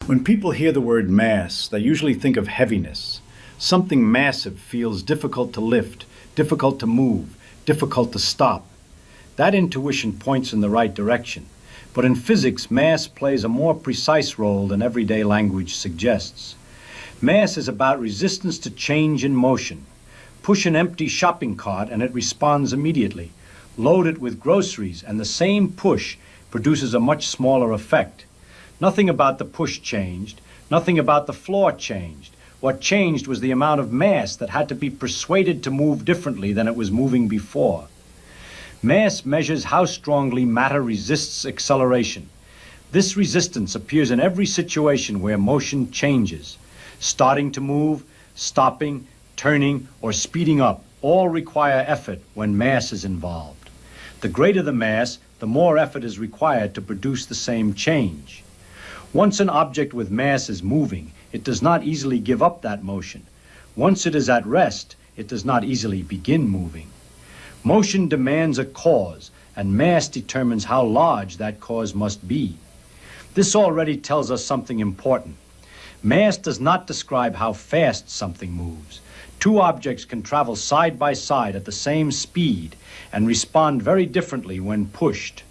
When people hear the word mass, they usually think of heaviness. Something massive feels difficult to lift, difficult to move, difficult to stop. That intuition points in the right direction. But in physics, mass plays a more precise role than everyday language suggests. Mass is about resistance to change in motion. Push an empty shopping cart and it responds immediately. Load it with groceries and the same push produces a much smaller effect. Nothing about the push changed. Nothing about the floor changed. What changed was the amount of mass that had to be persuaded to move differently than it was moving before. Mass measures how strongly matter resists acceleration. This resistance appears in every situation where motion changes. Starting to move, stopping, turning, or speeding up all require effort when mass is involved. The greater the mass, the more effort is required to produce the same change. Once an object with mass is moving, it does not easily give up that motion. Once it is at rest, it does not easily begin moving. Motion demands a cause, and mass determines how large that cause must be. This already tells us something important. Mass does not describe how fast something moves. Two objects can travel side by side at the same speed and respond very differently when pushed.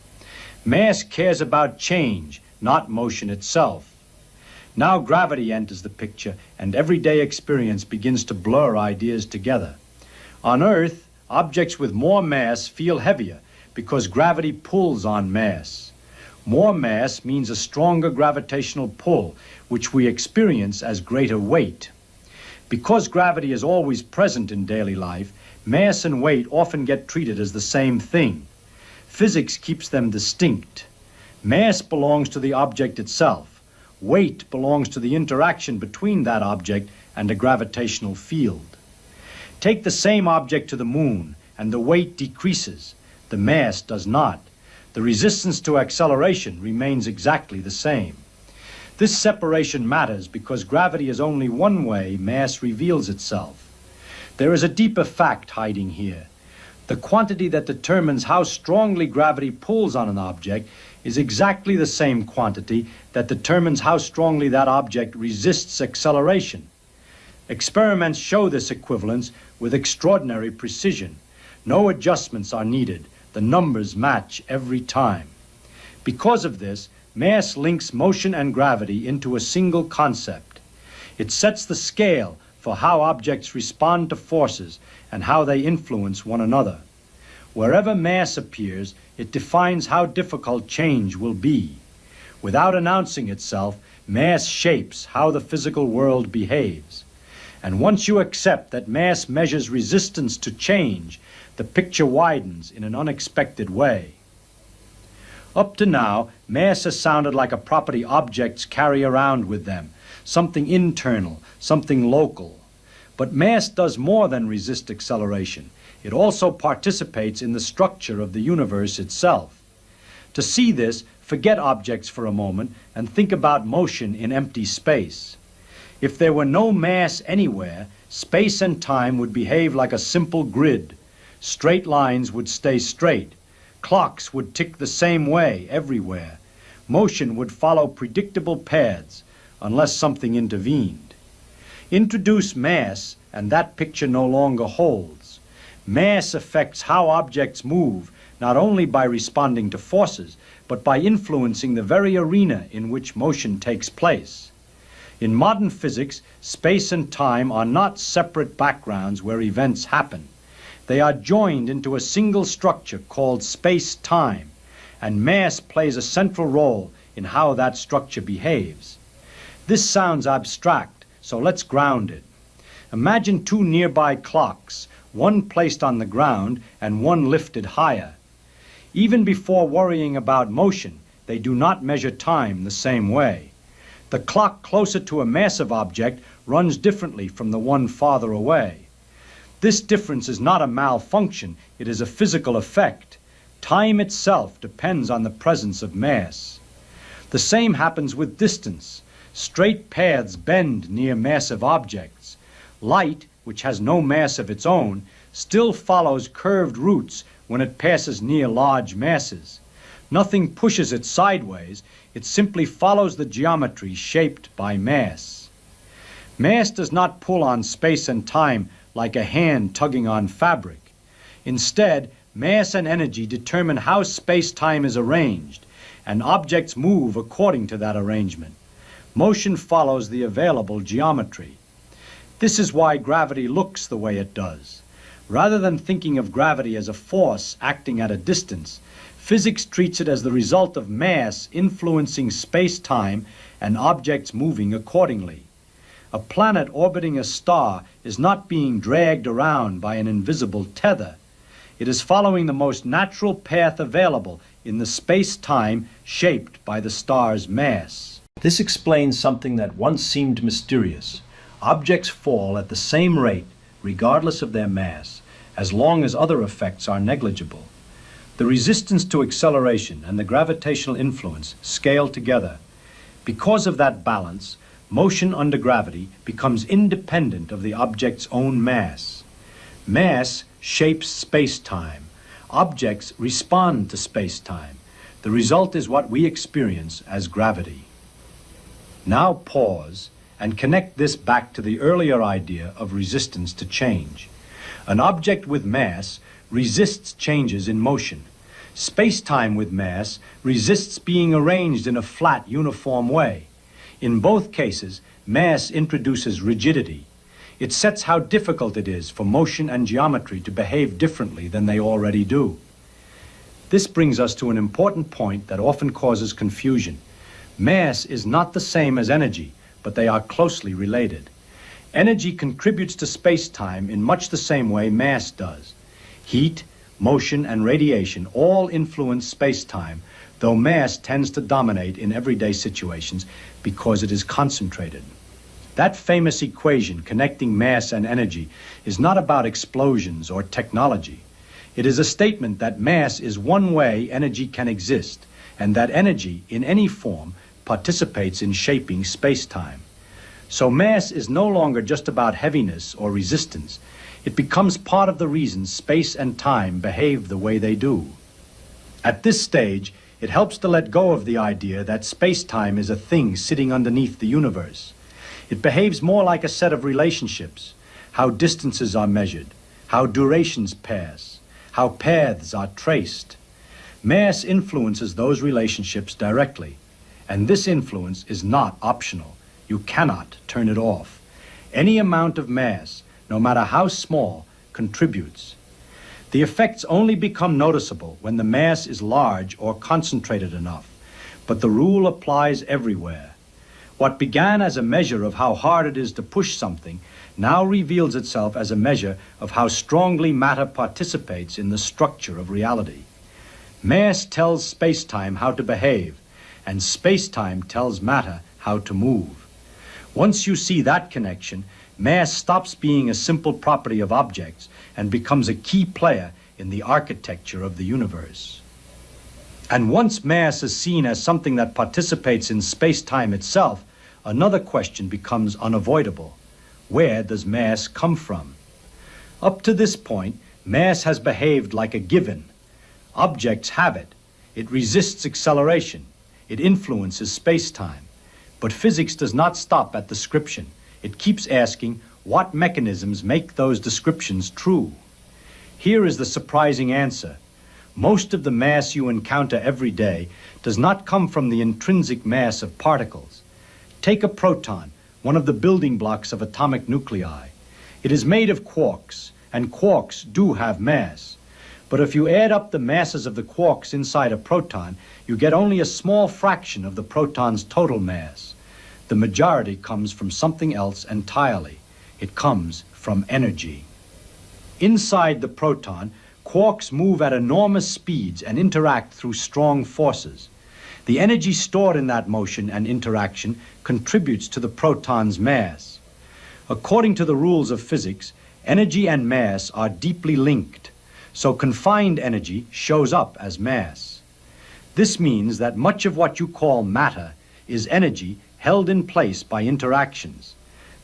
Mass cares about change, not motion itself. Now gravity enters the picture, and everyday experience begins to blur ideas together. On Earth, objects with more mass feel heavier because gravity pulls on mass. More mass means a stronger gravitational pull, which we experience as greater weight. Because gravity is always present in daily life, mass and weight often get treated as the same thing. Physics keeps them distinct. Mass belongs to the object itself. Weight belongs to the interaction between that object and a gravitational field. Take the same object to the moon, and the weight decreases. The mass does not. The resistance to acceleration remains exactly the same. This separation matters because gravity is only one way mass reveals itself. There is a deeper fact hiding here. The quantity that determines how strongly gravity pulls on an object is exactly the same quantity that determines how strongly that object resists acceleration. Experiments show this equivalence with extraordinary precision. No adjustments are needed. The numbers match every time. Because of this, mass links motion and gravity into a single concept. It sets the scale for how objects respond to forces and how they influence one another. Wherever mass appears, it defines how difficult change will be. Without announcing itself, mass shapes how the physical world behaves. And once you accept that mass measures resistance to change, the picture widens in an unexpected way. Up to now, mass has sounded like a property objects carry around with them, something internal, something local. But mass does more than resist acceleration. It also participates in the structure of the universe itself. To see this, forget objects for a moment and think about motion in empty space. If there were no mass anywhere, space and time would behave like a simple grid. Straight lines would stay straight. Clocks would tick the same way everywhere. Motion would follow predictable paths, unless something intervened. Introduce mass, and that picture no longer holds. Mass affects how objects move, not only by responding to forces, but by influencing the very arena in which motion takes place. In modern physics, space and time are not separate backgrounds where events happen. They are joined into a single structure called space-time, and mass plays a central role in how that structure behaves. This sounds abstract, so let's ground it. Imagine two nearby clocks, one placed on the ground and one lifted higher. Even before worrying about motion, they do not measure time the same way. The clock closer to a massive object runs differently from the one farther away. This difference is not a malfunction, it is a physical effect. Time itself depends on the presence of mass. The same happens with distance. Straight paths bend near massive objects. Light, which has no mass of its own, still follows curved routes when it passes near large masses. Nothing pushes it sideways, it simply follows the geometry shaped by mass. Mass does not pull on space and time like a hand tugging on fabric. Instead, mass and energy determine how space-time is arranged, and objects move according to that arrangement. Motion follows the available geometry. This is why gravity looks the way it does. Rather than thinking of gravity as a force acting at a distance, physics treats it as the result of mass influencing space-time and objects moving accordingly. A planet orbiting a star is not being dragged around by an invisible tether. It is following the most natural path available in the space-time shaped by the star's mass. This explains something that once seemed mysterious. Objects fall at the same rate, regardless of their mass, as long as other effects are negligible. The resistance to acceleration and the gravitational influence scale together. Because of that balance, motion under gravity becomes independent of the object's own mass. Mass shapes space-time. Objects respond to space-time. The result is what we experience as gravity. Now pause and connect this back to the earlier idea of resistance to change. An object with mass resists changes in motion. Space-time with mass resists being arranged in a flat, uniform way. In both cases, mass introduces rigidity. It sets how difficult it is for motion and geometry to behave differently than they already do. This brings us to an important point that often causes confusion. Mass is not the same as energy, but they are closely related. Energy contributes to space-time in much the same way mass does. Heat, motion, and radiation all influence space-time, though mass tends to dominate in everyday situations because it is concentrated. That famous equation connecting mass and energy is not about explosions or technology. It is a statement that mass is one way energy can exist, and that energy, in any form, participates in shaping space-time. So mass is no longer just about heaviness or resistance. It becomes part of the reason space and time behave the way they do. At this stage, it helps to let go of the idea that space-time is a thing sitting underneath the universe. It behaves more like a set of relationships, how distances are measured, how durations pass, how paths are traced. Mass influences those relationships directly, and this influence is not optional. You cannot turn it off. Any amount of mass, no matter how small, contributes. The effects only become noticeable when the mass is large or concentrated enough, but the rule applies everywhere. What began as a measure of how hard it is to push something now reveals itself as a measure of how strongly matter participates in the structure of reality. Mass tells space-time how to behave, and space-time tells matter how to move. Once you see that connection, mass stops being a simple property of objects and becomes a key player in the architecture of the universe. And once mass is seen as something that participates in space-time itself, another question becomes unavoidable. Where does mass come from? Up to this point, mass has behaved like a given. Objects have it. It resists acceleration. It influences space-time. But physics does not stop at description. It keeps asking, what mechanisms make those descriptions true? Here is the surprising answer. Most of the mass you encounter every day does not come from the intrinsic mass of particles. Take a proton, one of the building blocks of atomic nuclei. It is made of quarks, and quarks do have mass. But if you add up the masses of the quarks inside a proton, you get only a small fraction of the proton's total mass. The majority comes from something else entirely. It comes from energy. Inside the proton, quarks move at enormous speeds and interact through strong forces. The energy stored in that motion and interaction contributes to the proton's mass. According to the rules of physics, energy and mass are deeply linked, so confined energy shows up as mass. This means that much of what you call matter is energy held in place by interactions.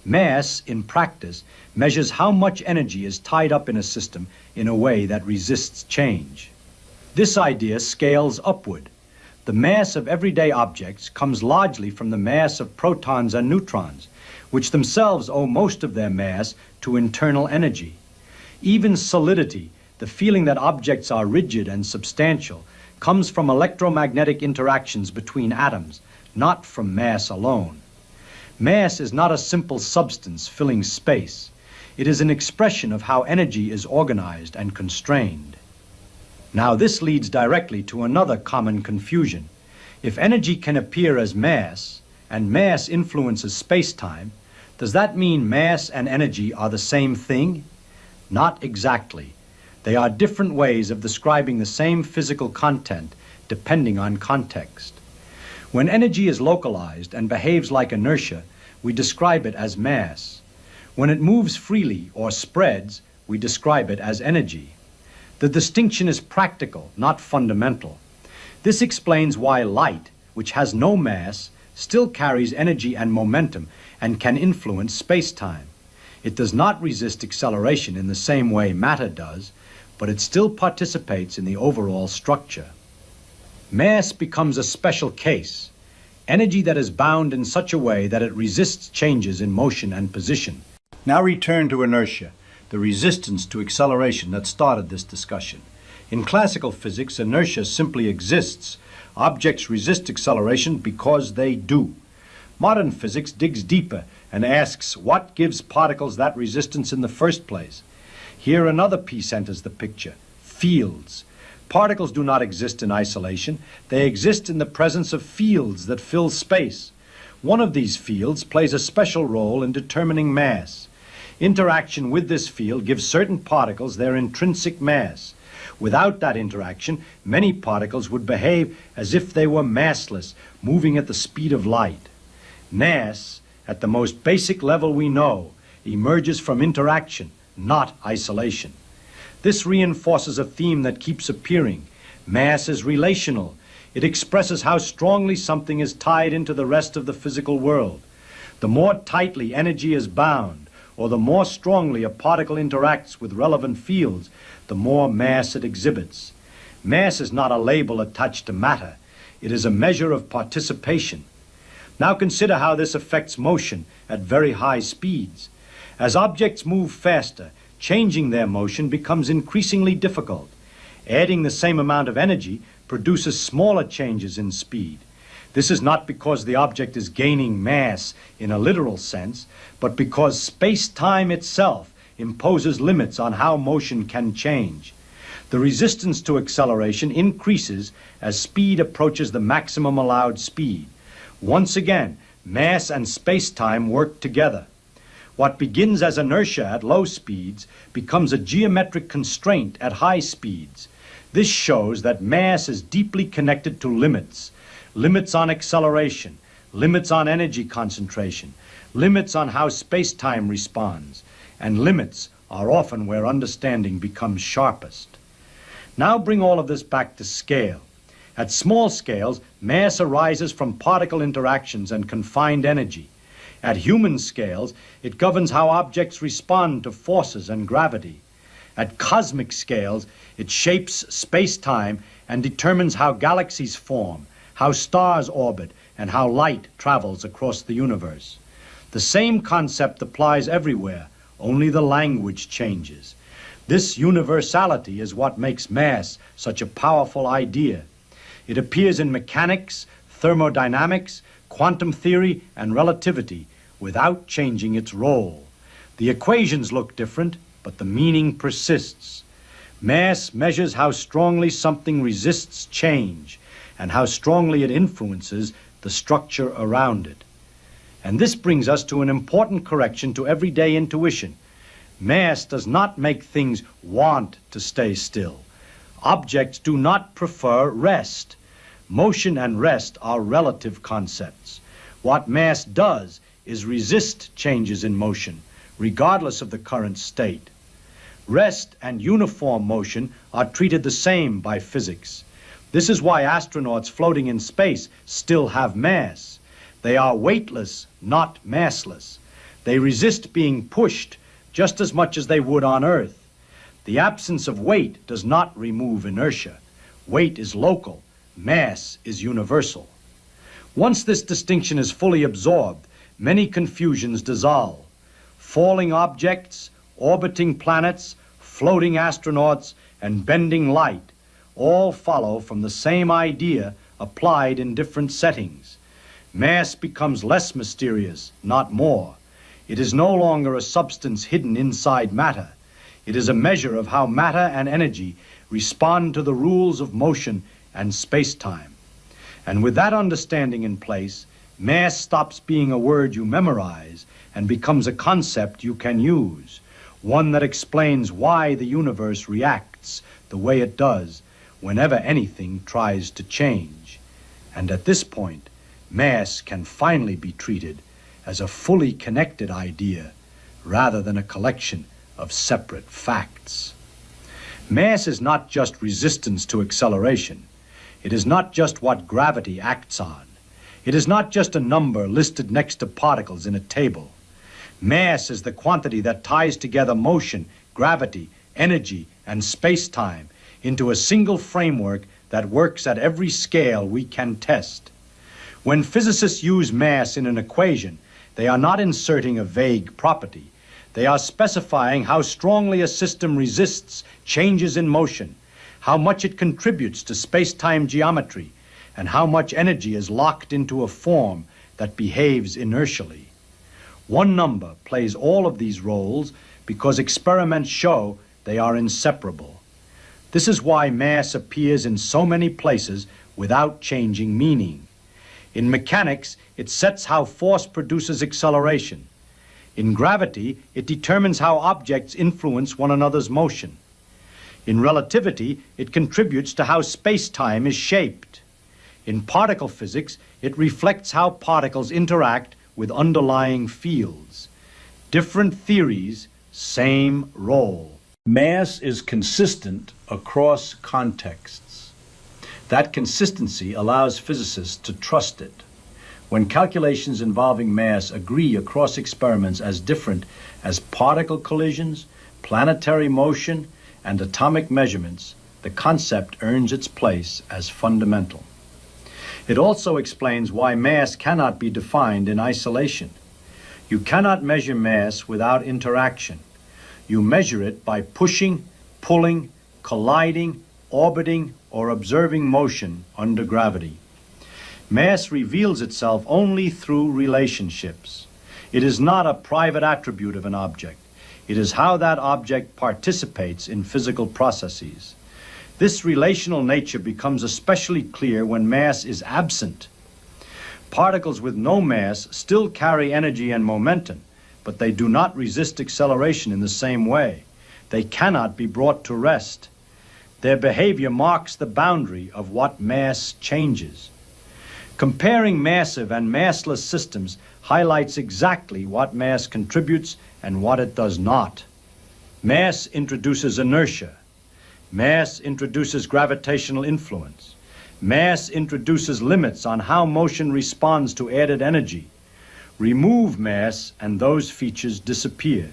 Mass, in practice, measures how much energy is tied up in a system in a way that resists change. This idea scales upward. The mass of everyday objects comes largely from the mass of protons and neutrons, which themselves owe most of their mass to internal energy. Even solidity, the feeling that objects are rigid and substantial, comes from electromagnetic interactions between atoms, not from mass alone. Mass is not a simple substance filling space. It is an expression of how energy is organized and constrained. Now, this leads directly to another common confusion. If energy can appear as mass, and mass influences space-time, does that mean mass and energy are the same thing? Not exactly. They are different ways of describing the same physical content, depending on context. When energy is localized and behaves like inertia, we describe it as mass. When it moves freely or spreads, we describe it as energy. The distinction is practical, not fundamental. This explains why light, which has no mass, still carries energy and momentum and can influence space-time. It does not resist acceleration in the same way matter does, but it still participates in the overall structure. Mass becomes a special case, energy that is bound in such a way that it resists changes in motion and position. Now return to inertia, the resistance to acceleration that started this discussion. In classical physics, inertia simply exists. Objects resist acceleration because they do. Modern physics digs deeper and asks what gives particles that resistance in the first place. Here another piece enters the picture: fields. Particles do not exist in isolation. They exist in the presence of fields that fill space. One of these fields plays a special role in determining mass. Interaction with this field gives certain particles their intrinsic mass. Without that interaction, many particles would behave as if they were massless, moving at the speed of light. Mass, at the most basic level we know, emerges from interaction, not isolation. This reinforces a theme that keeps appearing. Mass is relational. It expresses how strongly something is tied into the rest of the physical world. The more tightly energy is bound, or the more strongly a particle interacts with relevant fields, the more mass it exhibits. Mass is not a label attached to matter. It is a measure of participation. Now consider how this affects motion at very high speeds. As objects move faster, changing their motion becomes increasingly difficult. Adding the same amount of energy produces smaller changes in speed. This is not because the object is gaining mass in a literal sense, but because space-time itself imposes limits on how motion can change. The resistance to acceleration increases as speed approaches the maximum allowed speed. Once again, mass and space-time work together. What begins as inertia at low speeds becomes a geometric constraint at high speeds. This shows that mass is deeply connected to limits. Limits on acceleration, limits on energy concentration, limits on how space-time responds, and limits are often where understanding becomes sharpest. Now bring all of this back to scale. At small scales, mass arises from particle interactions and confined energy. At human scales, it governs how objects respond to forces and gravity. At cosmic scales, it shapes space-time and determines how galaxies form, how stars orbit, and how light travels across the universe. The same concept applies everywhere, only the language changes. This universality is what makes mass such a powerful idea. It appears in mechanics, thermodynamics, quantum theory, and relativity without changing its role. The equations look different, but the meaning persists. Mass measures how strongly something resists change and how strongly it influences the structure around it. And this brings us to an important correction to everyday intuition. Mass does not make things want to stay still. Objects do not prefer rest. Motion and rest are relative concepts. What mass does is resist changes in motion, regardless of the current state. Rest and uniform motion are treated the same by physics. This is why astronauts floating in space still have mass. They are weightless, not massless. They resist being pushed just as much as they would on Earth. The absence of weight does not remove inertia. Weight is local, Mass is universal. Once this distinction is fully absorbed, many confusions dissolve. Falling objects, orbiting planets, floating astronauts, and bending light all follow from the same idea applied in different settings. Mass becomes less mysterious, not more. It is no longer a substance hidden inside matter. It is a measure of how matter and energy respond to the rules of motion and space-time. And with that understanding in place, mass stops being a word you memorize and becomes a concept you can use, one that explains why the universe reacts the way it does whenever anything tries to change. And at this point, mass can finally be treated as a fully connected idea rather than a collection of separate facts. Mass is not just resistance to acceleration. It is not just what gravity acts on. It is not just a number listed next to particles in a table. Mass is the quantity that ties together motion, gravity, energy, and space-time into a single framework that works at every scale we can test. When physicists use mass in an equation, they are not inserting a vague property. They are specifying how strongly a system resists changes in motion, how much it contributes to space-time geometry, and how much energy is locked into a form that behaves inertially. One number plays all of these roles because experiments show they are inseparable. This is why mass appears in so many places without changing meaning. In mechanics, it sets how force produces acceleration. In gravity, it determines how objects influence one another's motion. In relativity, it contributes to how space-time is shaped. In particle physics, it reflects how particles interact with underlying fields. Different theories, same role. Mass is consistent across contexts. That consistency allows physicists to trust it. When calculations involving mass agree across experiments as different as particle collisions, planetary motion, and atomic measurements, the concept earns its place as fundamental. It also explains why mass cannot be defined in isolation. You cannot measure mass without interaction. You measure it by pushing, pulling, colliding, orbiting, or observing motion under gravity. Mass reveals itself only through relationships. It is not a private attribute of an object. It is how that object participates in physical processes. This relational nature becomes especially clear when mass is absent. Particles with no mass still carry energy and momentum, but they do not resist acceleration in the same way. They cannot be brought to rest. Their behavior marks the boundary of what mass changes. Comparing massive and massless systems highlights exactly what mass contributes and what it does not. Mass introduces inertia. Mass introduces gravitational influence. Mass introduces limits on how motion responds to added energy. Remove mass and those features disappear.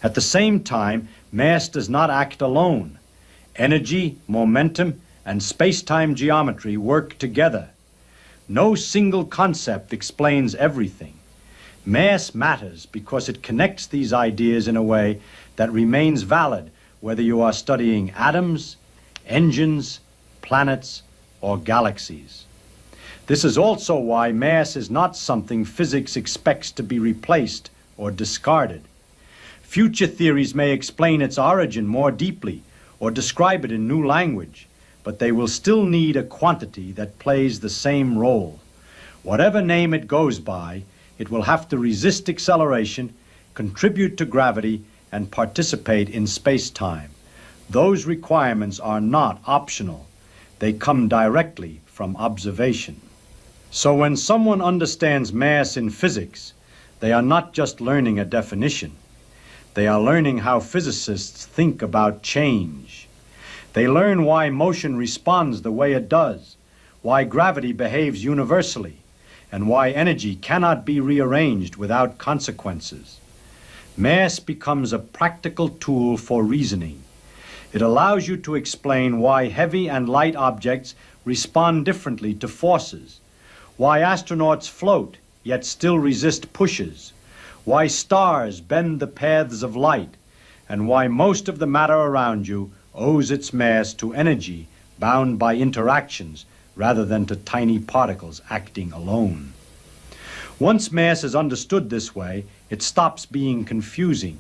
At the same time, mass does not act alone. Energy, momentum, and space-time geometry work together. No single concept explains everything. Mass matters because it connects these ideas in a way that remains valid whether you are studying atoms, engines, planets, or galaxies. This is also why mass is not something physics expects to be replaced or discarded. Future theories may explain its origin more deeply or describe it in new language, but they will still need a quantity that plays the same role. Whatever name it goes by, it will have to resist acceleration, contribute to gravity, and participate in space-time. Those requirements are not optional. They come directly from observation. So when someone understands mass in physics, they are not just learning a definition. They are learning how physicists think about change. They learn why motion responds the way it does, why gravity behaves universally, and why energy cannot be rearranged without consequences. Mass becomes a practical tool for reasoning. It allows you to explain why heavy and light objects respond differently to forces, why astronauts float yet still resist pushes, why stars bend the paths of light, and why most of the matter around you owes its mass to energy bound by interactions rather than to tiny particles acting alone. Once mass is understood this way, it stops being confusing.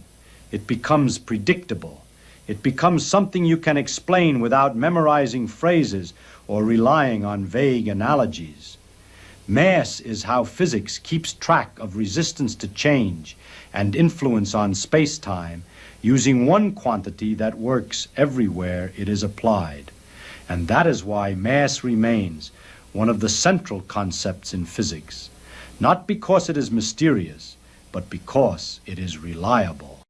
It becomes predictable. It becomes something you can explain without memorizing phrases or relying on vague analogies. Mass is how physics keeps track of resistance to change and influence on space-time using one quantity that works everywhere it is applied. And that is why mass remains one of the central concepts in physics, not because it is mysterious, but because it is reliable.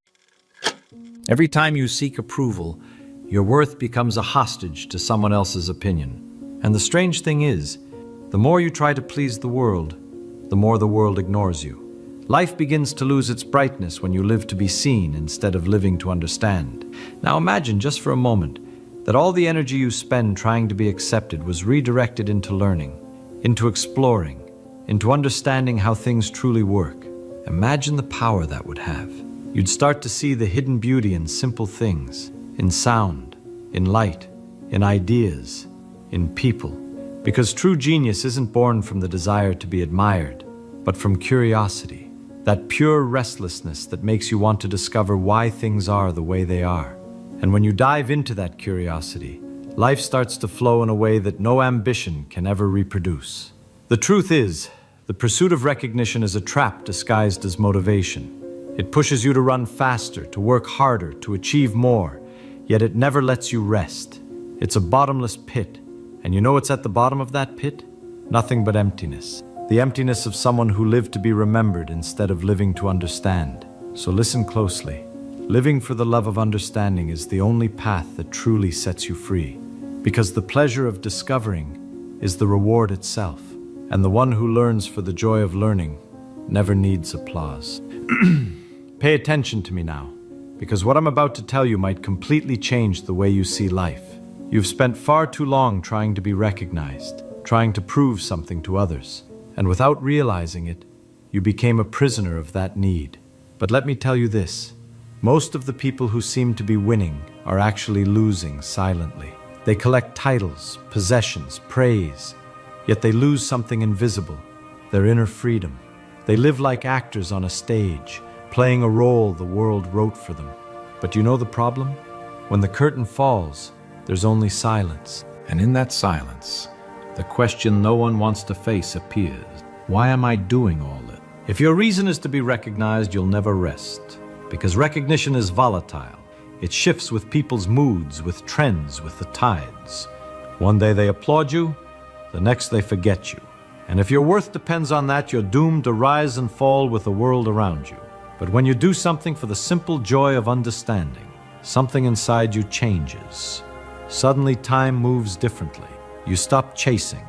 Every time you seek approval, your worth becomes a hostage to someone else's opinion. And the strange thing is, the more you try to please the world, the more the world ignores you. Life begins to lose its brightness when you live to be seen instead of living to understand. Now imagine just for a moment that all the energy you spend trying to be accepted was redirected into learning, into exploring, into understanding how things truly work. Imagine the power that would have. You'd start to see the hidden beauty in simple things, in sound, in light, in ideas, in people. Because true genius isn't born from the desire to be admired, but from curiosity, that pure restlessness that makes you want to discover why things are the way they are. And when you dive into that curiosity, life starts to flow in a way that no ambition can ever reproduce. The truth is, the pursuit of recognition is a trap disguised as motivation. It pushes you to run faster, to work harder, to achieve more, yet it never lets you rest. It's a bottomless pit, and you know what's at the bottom of that pit? Nothing but emptiness. The emptiness of someone who lived to be remembered instead of living to understand. So listen closely. Living for the love of understanding is the only path that truly sets you free, because the pleasure of discovering is the reward itself, and the one who learns for the joy of learning never needs applause. Pay attention to me now, because what I'm about to tell you might completely change the way you see life. You've spent far too long trying to be recognized, trying to prove something to others, and without realizing it, you became a prisoner of that need. But let me tell you this. Most of the people who seem to be winning are actually losing silently. They collect titles, possessions, praise, yet they lose something invisible, their inner freedom. They live like actors on a stage, playing a role the world wrote for them. But you know the problem? When the curtain falls, there's only silence. And in that silence, the question no one wants to face appears. Why am I doing all this? If your reason is to be recognized, you'll never rest. Because recognition is volatile. It shifts with people's moods, with trends, with the tides. One day they applaud you, the next they forget you. And if your worth depends on that, you're doomed to rise and fall with the world around you. But when you do something for the simple joy of understanding, something inside you changes. Suddenly time moves differently. You stop chasing,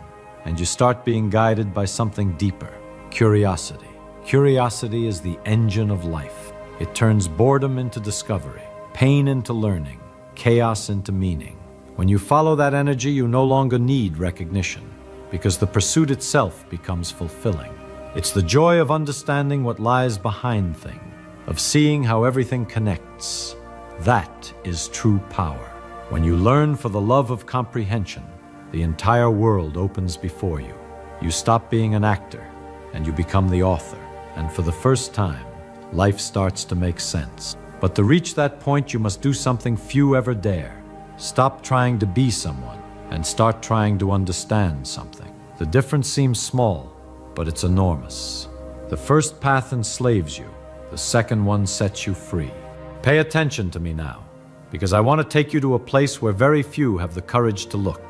and you start being guided by something deeper. Curiosity. Curiosity is the engine of life. It turns boredom into discovery, pain into learning, chaos into meaning. When you follow that energy, you no longer need recognition, because the pursuit itself becomes fulfilling. It's the joy of understanding what lies behind things, of seeing how everything connects. That is true power. When you learn for the love of comprehension, the entire world opens before you. You stop being an actor, and you become the author. And for the first time, life starts to make sense. But to reach that point, you must do something few ever dare. Stop trying to be someone and start trying to understand something. The difference seems small, but it's enormous. The first path enslaves you. The second one sets you free. Pay attention to me now, because I want to take you to a place where very few have the courage to look.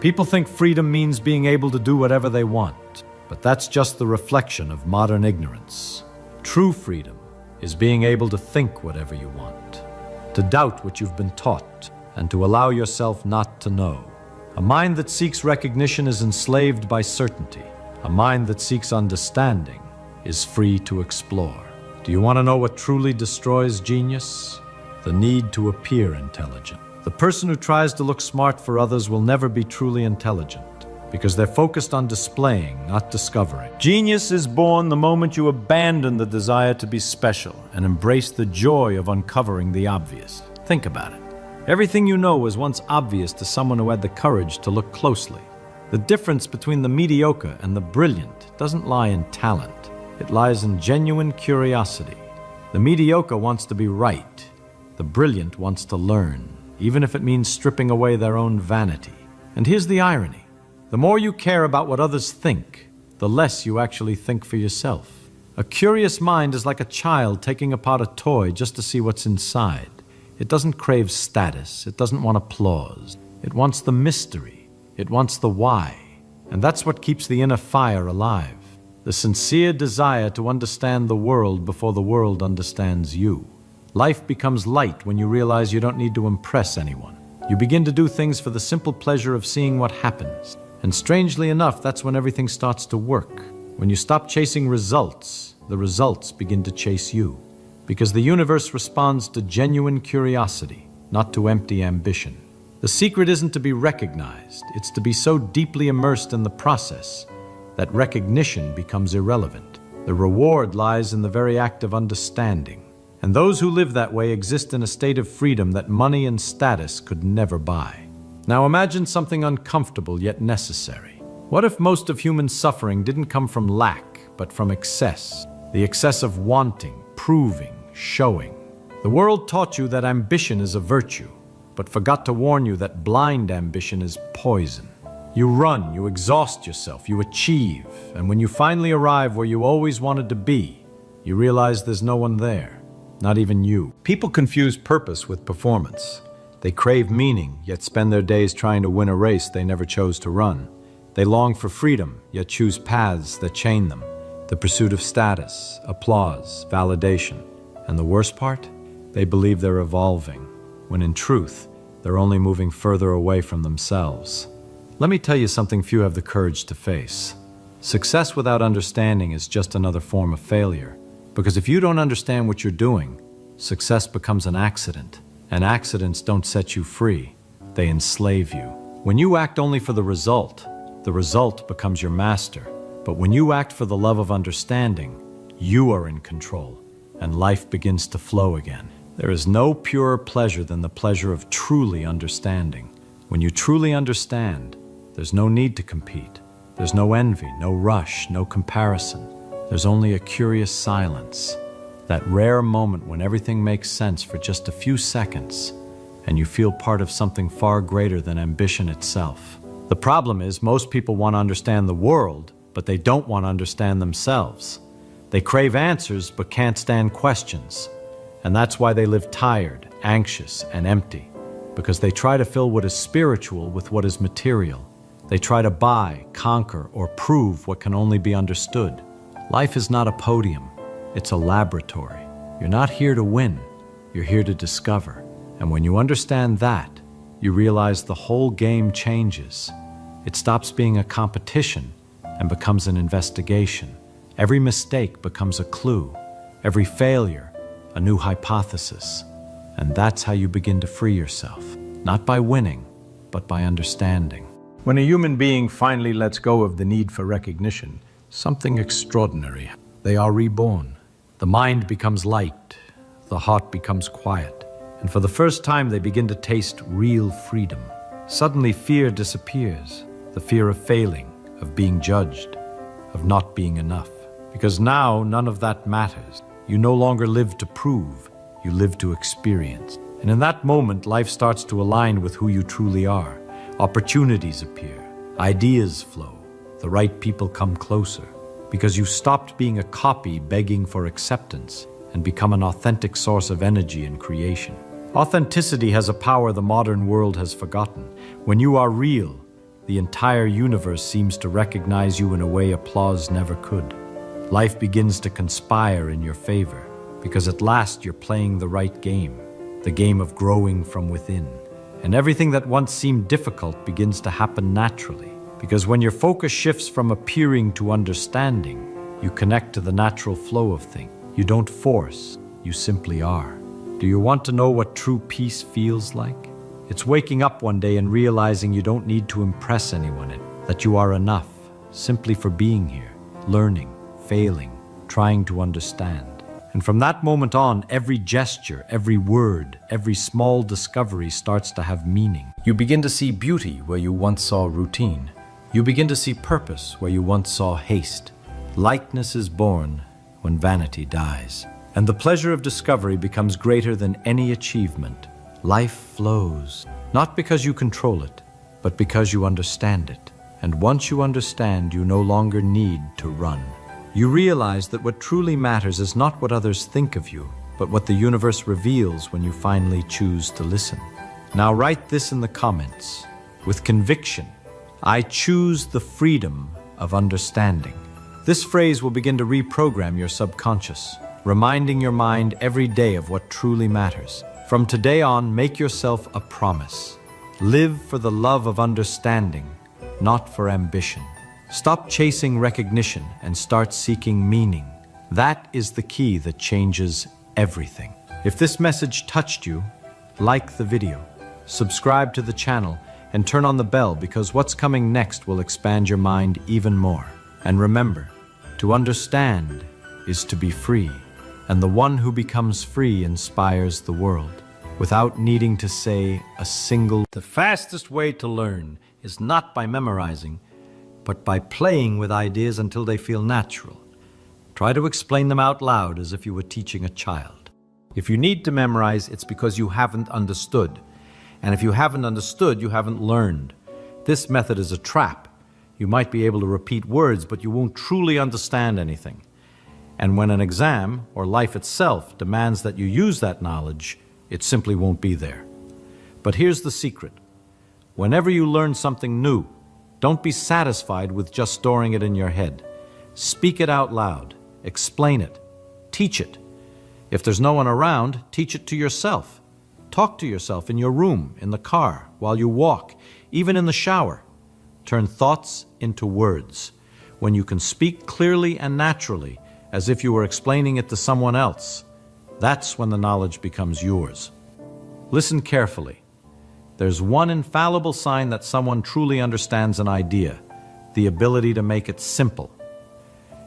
People think freedom means being able to do whatever they want, but that's just the reflection of modern ignorance. True freedom is being able to think whatever you want, to doubt what you've been taught, and to allow yourself not to know. A mind that seeks recognition is enslaved by certainty. A mind that seeks understanding is free to explore. Do you want to know what truly destroys genius? The need to appear intelligent. The person who tries to look smart for others will never be truly intelligent, because they're focused on displaying, not discovering. Genius is born the moment you abandon the desire to be special and embrace the joy of uncovering the obvious. Think about it. Everything you know was once obvious to someone who had the courage to look closely. The difference between the mediocre and the brilliant doesn't lie in talent. It lies in genuine curiosity. The mediocre wants to be right. The brilliant wants to learn, even if it means stripping away their own vanity. And here's the irony. The more you care about what others think, the less you actually think for yourself. A curious mind is like a child taking apart a toy just to see what's inside. It doesn't crave status. It doesn't want applause. It wants the mystery. It wants the why. And that's what keeps the inner fire alive. The sincere desire to understand the world before the world understands you. Life becomes light when you realize you don't need to impress anyone. You begin to do things for the simple pleasure of seeing what happens. And strangely enough, that's when everything starts to work. When you stop chasing results, the results begin to chase you. Because the universe responds to genuine curiosity, not to empty ambition. The secret isn't to be recognized, it's to be so deeply immersed in the process that recognition becomes irrelevant. The reward lies in the very act of understanding. And those who live that way exist in a state of freedom that money and status could never buy. Now imagine something uncomfortable yet necessary. What if most of human suffering didn't come from lack, but from excess? The excess of wanting, proving, showing. The world taught you that ambition is a virtue, but forgot to warn you that blind ambition is poison. You run, you exhaust yourself, you achieve, and when you finally arrive where you always wanted to be, you realize there's no one there, not even you. People confuse purpose with performance. They crave meaning, yet spend their days trying to win a race they never chose to run. They long for freedom, yet choose paths that chain them. The pursuit of status, applause, validation. And the worst part? They believe they're evolving, when in truth, they're only moving further away from themselves. Let me tell you something few have the courage to face. Success without understanding is just another form of failure. Because if you don't understand what you're doing, success becomes an accident. And accidents don't set you free, they enslave you. When you act only for the result becomes your master. But when you act for the love of understanding, you are in control, and life begins to flow again. There is no purer pleasure than the pleasure of truly understanding. When you truly understand, there's no need to compete. There's no envy, no rush, no comparison. There's only a curious silence. That rare moment when everything makes sense for just a few seconds, and you feel part of something far greater than ambition itself. The problem is most people want to understand the world, but they don't want to understand themselves. They crave answers but can't stand questions. And that's why they live tired, anxious, and empty. Because they try to fill what is spiritual with what is material. They try to buy, conquer, or prove what can only be understood. Life is not a podium. It's a laboratory. You're not here to win. You're here to discover. And when you understand that, you realize the whole game changes. It stops being a competition and becomes an investigation. Every mistake becomes a clue. Every failure, a new hypothesis. And that's how you begin to free yourself. Not by winning, but by understanding. When a human being finally lets go of the need for recognition, something extraordinary happens. They are reborn. The mind becomes light, the heart becomes quiet, and for the first time they begin to taste real freedom. Suddenly fear disappears, the fear of failing, of being judged, of not being enough. Because now none of that matters. You no longer live to prove, you live to experience. And in that moment, life starts to align with who you truly are. Opportunities appear, ideas flow, the right people come closer. Because you stopped being a copy begging for acceptance and become an authentic source of energy and creation. Authenticity has a power the modern world has forgotten. When you are real, the entire universe seems to recognize you in a way applause never could. Life begins to conspire in your favor, because at last you're playing the right game, the game of growing from within. And everything that once seemed difficult begins to happen naturally. Because when your focus shifts from appearing to understanding, you connect to the natural flow of things. You don't force, you simply are. Do you want to know what true peace feels like? It's waking up one day and realizing you don't need to impress anyone, that you are enough simply for being here, learning, failing, trying to understand. And from that moment on, every gesture, every word, every small discovery starts to have meaning. You begin to see beauty where you once saw routine. You begin to see purpose where you once saw haste. Lightness is born when vanity dies. And the pleasure of discovery becomes greater than any achievement. Life flows, not because you control it, but because you understand it. And once you understand, you no longer need to run. You realize that what truly matters is not what others think of you, but what the universe reveals when you finally choose to listen. Now write this in the comments. With conviction, I choose the freedom of understanding. This phrase will begin to reprogram your subconscious, reminding your mind every day of what truly matters. From today on, make yourself a promise. Live for the love of understanding, not for ambition. Stop chasing recognition and start seeking meaning. That is the key that changes everything. If this message touched you, like the video, subscribe to the channel, and turn on the bell because what's coming next will expand your mind even more. And remember, to understand is to be free, and the one who becomes free inspires the world without needing to say a single. The fastest way to learn is not by memorizing, but by playing with ideas until they feel natural. Try to explain them out loud as if you were teaching a child. If you need to memorize, it's because you haven't understood. And if you haven't understood, you haven't learned. This method is a trap. You might be able to repeat words, but you won't truly understand anything. And when an exam, or life itself, demands that you use that knowledge, it simply won't be there. But here's the secret. Whenever you learn something new, don't be satisfied with just storing it in your head. Speak it out loud. Explain it. Teach it. If there's no one around, teach it to yourself. Talk to yourself in your room, in the car, while you walk, even in the shower. Turn thoughts into words. When you can speak clearly and naturally, as if you were explaining it to someone else, that's when the knowledge becomes yours. Listen carefully. There's one infallible sign that someone truly understands an idea: the ability to make it simple.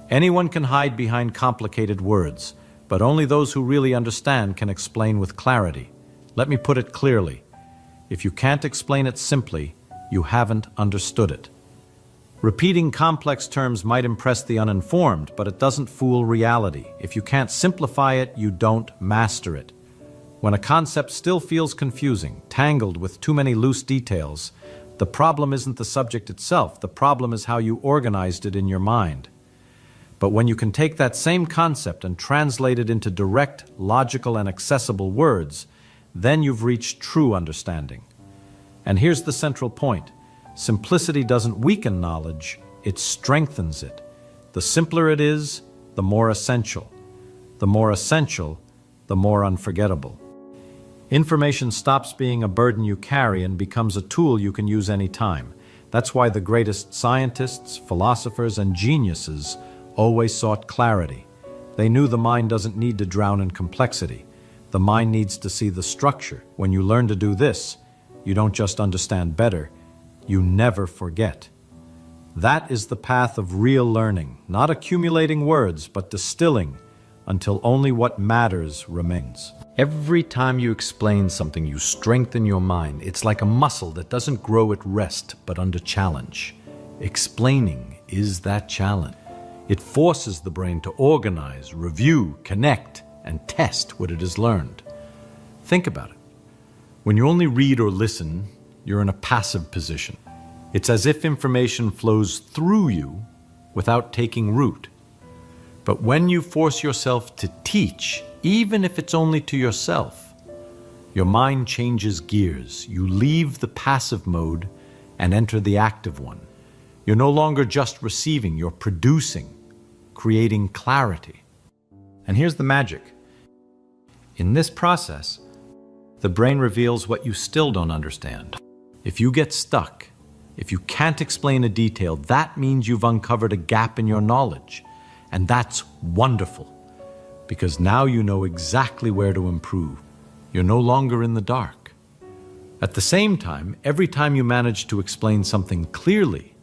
Anyone can hide behind complicated words, but only those who really understand can explain with clarity. Let me put it clearly. If you can't explain it simply, you haven't understood it. Repeating complex terms might impress the uninformed, but it doesn't fool reality. If you can't simplify it, you don't master it. When a concept still feels confusing, tangled with too many loose details, the problem isn't the subject itself. The problem is how you organized it in your mind. But when you can take that same concept and translate it into direct, logical, and accessible words, then you've reached true understanding. And here's the central point. Simplicity doesn't weaken knowledge, it strengthens it. The simpler it is, the more essential. The more essential, the more unforgettable. Information stops being a burden you carry and becomes a tool you can use anytime. That's why the greatest scientists, philosophers, and geniuses always sought clarity. They knew the mind doesn't need to drown in complexity. The mind needs to see the structure. When you learn to do this, you don't just understand better, you never forget. That is the path of real learning, not accumulating words, but distilling until only what matters remains. Every time you explain something, you strengthen your mind. It's like a muscle that doesn't grow at rest, but under challenge. Explaining is that challenge. It forces the brain to organize, review, connect, and test what it has learned. Think about it. When you only read or listen, you're in a passive position. It's as if information flows through you without taking root. But when you force yourself to teach, even if it's only to yourself, your mind changes gears. You leave the passive mode and enter the active one. You're no longer just receiving, you're producing, creating clarity. And here's the magic. In this process, the brain reveals what you still don't understand. If you get stuck, if you can't explain a detail, that means you've uncovered a gap in your knowledge. And that's wonderful, because now you know exactly where to improve. You're no longer in the dark. At the same time, every time you manage to explain something clearly,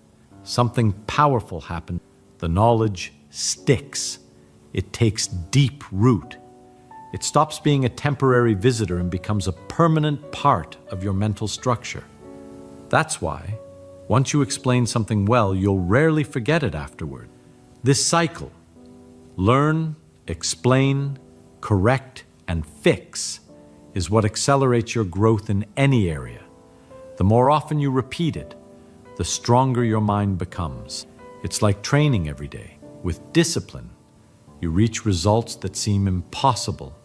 something powerful happens. The knowledge sticks. It takes deep root. It stops being a temporary visitor and becomes a permanent part of your mental structure. That's why, once you explain something well, you'll rarely forget it afterward. This cycle, learn, explain, correct, and fix, is what accelerates your growth in any area. The more often you repeat it, the stronger your mind becomes. It's like training every day. With discipline, you reach results that seem impossible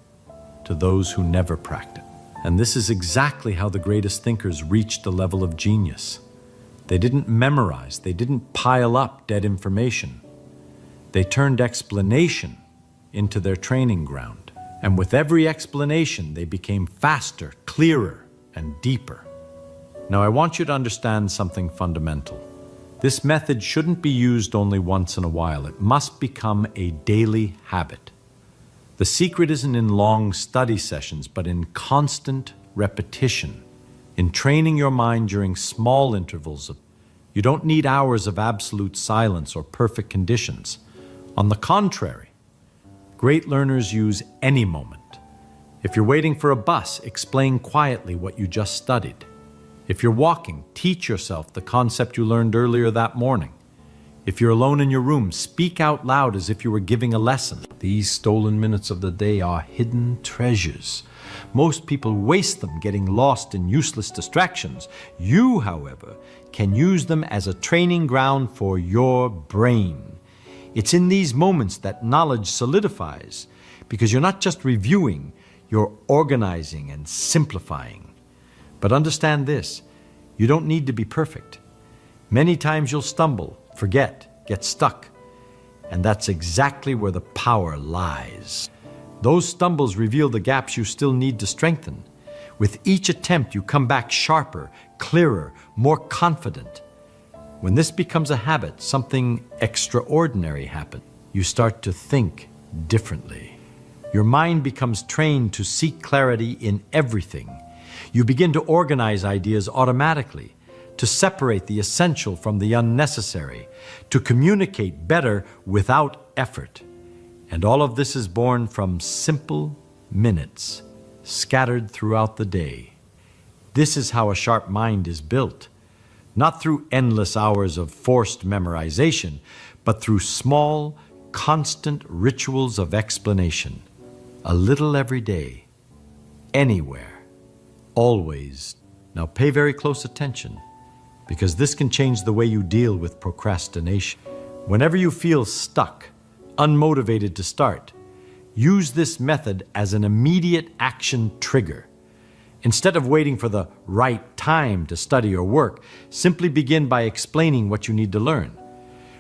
to those who never practice. And this is exactly how the greatest thinkers reached the level of genius. They didn't memorize, they didn't pile up dead information. They turned explanation into their training ground. And with every explanation, they became faster, clearer, and deeper. Now, I want you to understand something fundamental. This method shouldn't be used only once in a while. It must become a daily habit. The secret isn't in long study sessions, but in constant repetition, in training your mind during small intervals. You don't need hours of absolute silence or perfect conditions. On the contrary, great learners use any moment. If you're waiting for a bus, explain quietly what you just studied. If you're walking, teach yourself the concept you learned earlier that morning. If you're alone in your room, speak out loud as if you were giving a lesson. These stolen minutes of the day are hidden treasures. Most people waste them getting lost in useless distractions. You, however, can use them as a training ground for your brain. It's in these moments that knowledge solidifies, because you're not just reviewing, you're organizing and simplifying. But understand this, you don't need to be perfect. Many times you'll stumble, forget, get stuck, and that's exactly where the power lies. Those stumbles reveal the gaps you still need to strengthen. With each attempt, you come back sharper, clearer, more confident. When this becomes a habit, something extraordinary happens. You start to think differently. Your mind becomes trained to seek clarity in everything. You begin to organize ideas automatically, to separate the essential from the unnecessary, to communicate better without effort. And all of this is born from simple minutes scattered throughout the day. This is how a sharp mind is built, not through endless hours of forced memorization, but through small, constant rituals of explanation. A little every day, anywhere, always. Now pay very close attention, because this can change the way you deal with procrastination. Whenever you feel stuck, unmotivated to start, use this method as an immediate action trigger. Instead of waiting for the right time to study or work, simply begin by explaining what you need to learn.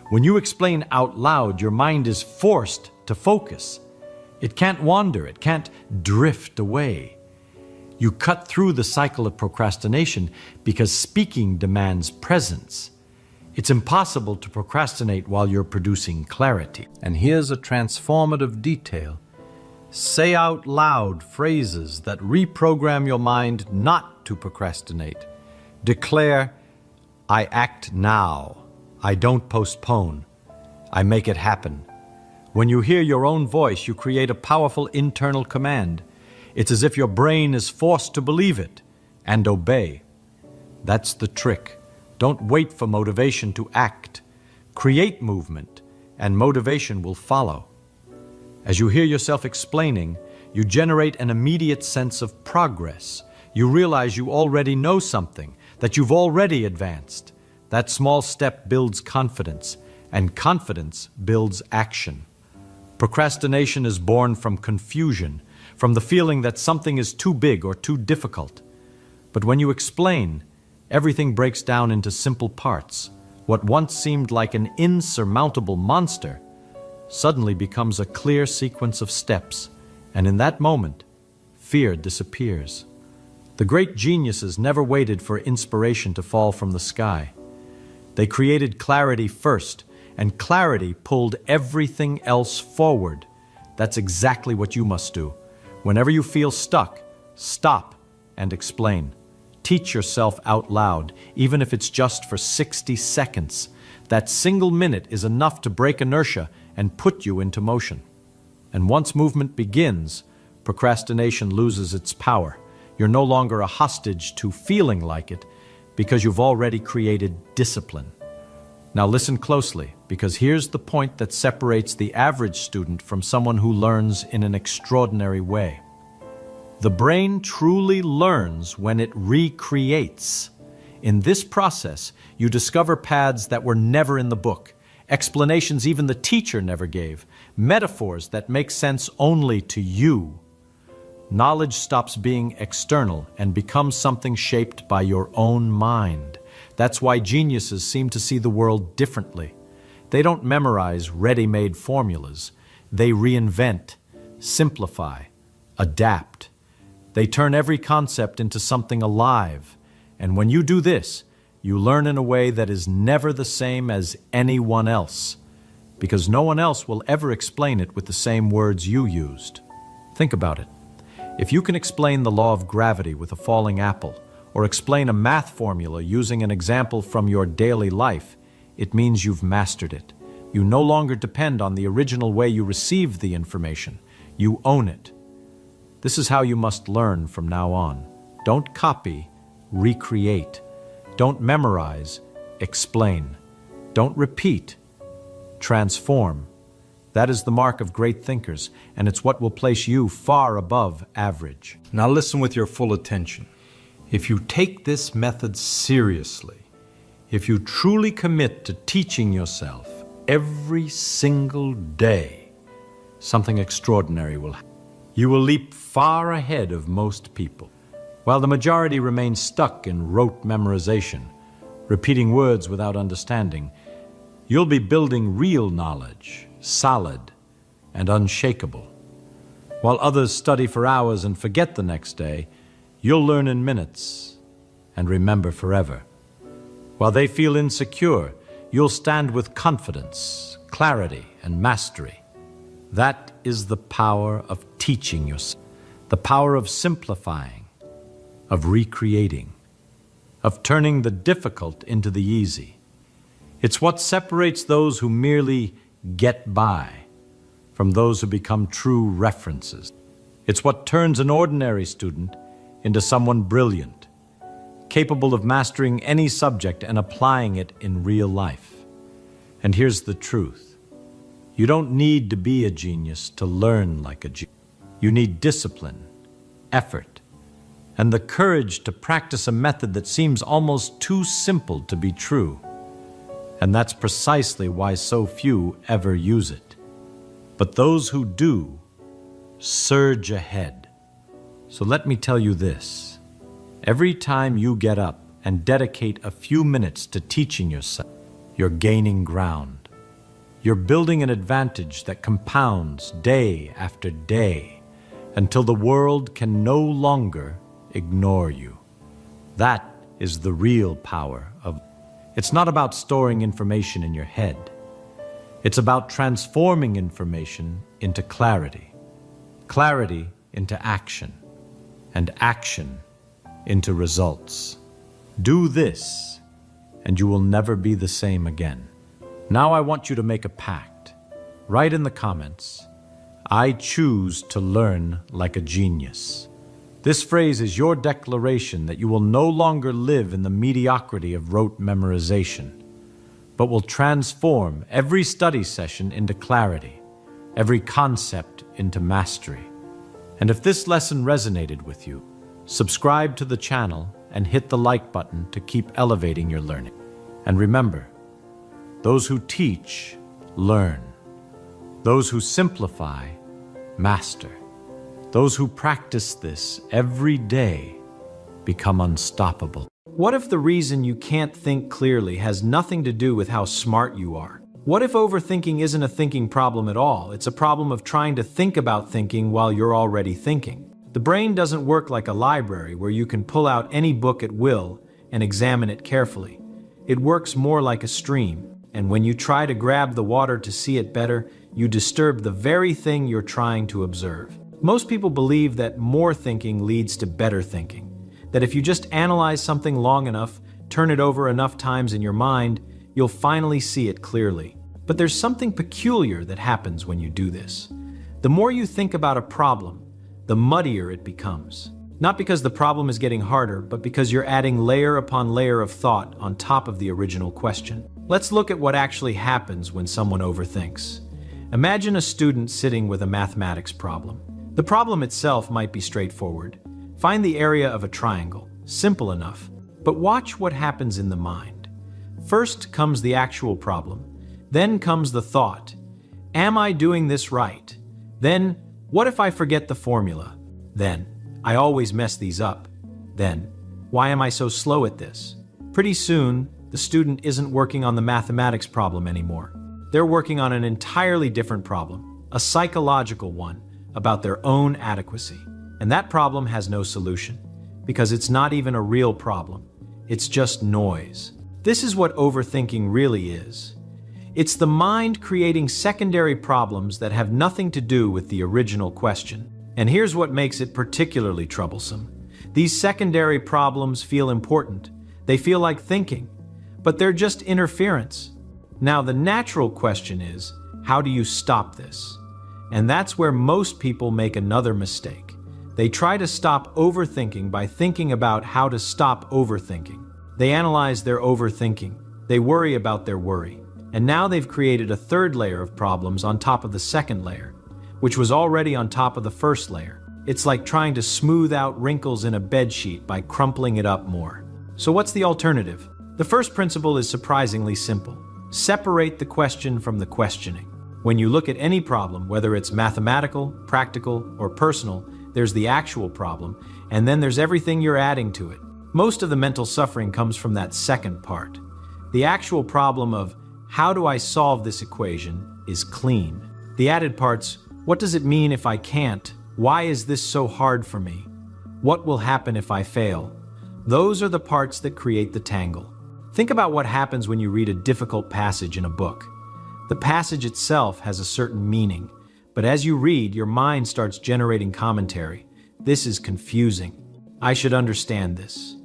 When you explain out loud, your mind is forced to focus. It can't wander, it can't drift away. You cut through the cycle of procrastination because speaking demands presence. It's impossible to procrastinate while you're producing clarity. And here's a transformative detail. Say out loud phrases that reprogram your mind not to procrastinate. Declare, I act now. I don't postpone. I make it happen. When you hear your own voice, you create a powerful internal command. It's as if your brain is forced to believe it and obey. That's the trick. Don't wait for motivation to act. Create movement, and motivation will follow. As you hear yourself explaining, you generate an immediate sense of progress. You realize you already know something, that you've already advanced. That small step builds confidence, and confidence builds action. Procrastination is born from confusion, from the feeling that something is too big or too difficult. But when you explain, everything breaks down into simple parts. What once seemed like an insurmountable monster suddenly becomes a clear sequence of steps, and in that moment, fear disappears. The great geniuses never waited for inspiration to fall from the sky. They created clarity first, and clarity pulled everything else forward. That's exactly what you must do. Whenever you feel stuck, stop and explain. Teach yourself out loud, even if it's just for 60 seconds. That single minute is enough to break inertia and put you into motion. And once movement begins, procrastination loses its power. You're no longer a hostage to feeling like it because you've already created discipline. Now listen closely, because here's the point that separates the average student from someone who learns in an extraordinary way. The brain truly learns when it recreates. In this process, you discover paths that were never in the book, explanations even the teacher never gave, metaphors that make sense only to you. Knowledge stops being external and becomes something shaped by your own mind. That's why geniuses seem to see the world differently. They don't memorize ready-made formulas. They reinvent, simplify, adapt. They turn every concept into something alive. And when you do this, you learn in a way that is never the same as anyone else, because no one else will ever explain it with the same words you used. Think about it. If you can explain the law of gravity with a falling apple, or explain a math formula using an example from your daily life, it means you've mastered it. You no longer depend on the original way you received the information. You own it. This is how you must learn from now on. Don't copy, recreate. Don't memorize, explain. Don't repeat, transform. That is the mark of great thinkers, and it's what will place you far above average. Now listen with your full attention. If you take this method seriously, if you truly commit to teaching yourself every single day, something extraordinary will happen. You will leap far ahead of most people. While the majority remain stuck in rote memorization, repeating words without understanding, you'll be building real knowledge, solid and unshakable. While others study for hours and forget the next day, you'll learn in minutes and remember forever. While they feel insecure, you'll stand with confidence, clarity, and mastery. That is the power of teaching yourself, the power of simplifying, of recreating, of turning the difficult into the easy. It's what separates those who merely get by from those who become true references. It's what turns an ordinary student into someone brilliant, capable of mastering any subject and applying it in real life. And here's the truth. You don't need to be a genius to learn like a genius. You need discipline, effort, and the courage to practice a method that seems almost too simple to be true. And that's precisely why so few ever use it. But those who do surge ahead. So let me tell you this. Every time you get up and dedicate a few minutes to teaching yourself, you're gaining ground. You're building an advantage that compounds day after day until the world can no longer ignore you. That is the real power of. It's not about storing information in your head. It's about transforming information into clarity, clarity into action, and action into results. Do this, and you will never be the same again. Now I want you to make a pact. Write in the comments, "I choose to learn like a genius." This phrase is your declaration that you will no longer live in the mediocrity of rote memorization, but will transform every study session into clarity, every concept into mastery. And if this lesson resonated with you, subscribe to the channel and hit the like button to keep elevating your learning. And remember, those who teach, learn. Those who simplify, master. Those who practice this every day become unstoppable. What if the reason you can't think clearly has nothing to do with how smart you are? What if overthinking isn't a thinking problem at all? It's a problem of trying to think about thinking while you're already thinking. The brain doesn't work like a library where you can pull out any book at will and examine it carefully. It works more like a stream, and when you try to grab the water to see it better, you disturb the very thing you're trying to observe. Most people believe that more thinking leads to better thinking. that if you just analyze something long enough, turn it over enough times in your mind, you'll finally see it clearly. But there's something peculiar that happens when you do this. The more you think about a problem, the muddier it becomes. Not because the problem is getting harder, but because you're adding layer upon layer of thought on top of the original question. Let's look at what actually happens when someone overthinks. Imagine a student sitting with a mathematics problem. The problem itself might be straightforward. Find the area of a triangle. Simple enough. But watch what happens in the mind. First comes the actual problem. Then comes the thought. Am I doing this right? Then, what if I forget the formula? Then, I always mess these up. Then, why am I so slow at this? Pretty soon, the student isn't working on the mathematics problem anymore. They're working on an entirely different problem, a psychological one, about their own adequacy. And that problem has no solution, because it's not even a real problem. It's just noise. This is what overthinking really is. It's the mind creating secondary problems that have nothing to do with the original question. And here's what makes it particularly troublesome. These secondary problems feel important. They feel like thinking, but they're just interference. Now, the natural question is, how do you stop this? And that's where most people make another mistake. They try to stop overthinking by thinking about how to stop overthinking. They analyze their overthinking. They worry about their worry. And now they've created a third layer of problems on top of the second layer, which was already on top of the first layer. It's like trying to smooth out wrinkles in a bedsheet by crumpling it up more. So what's the alternative? The first principle is surprisingly simple. Separate the question from the questioning. When you look at any problem, whether it's mathematical, practical, or personal, there's the actual problem, and then there's everything you're adding to it. Most of the mental suffering comes from that second part. The actual problem of, how do I solve this equation, is clean. The added parts, what does it mean if I can't? Why is this so hard for me? What will happen if I fail? Those are the parts that create the tangle. Think about what happens when you read a difficult passage in a book. The passage itself has a certain meaning, but as you read, your mind starts generating commentary. This is confusing. I should understand this.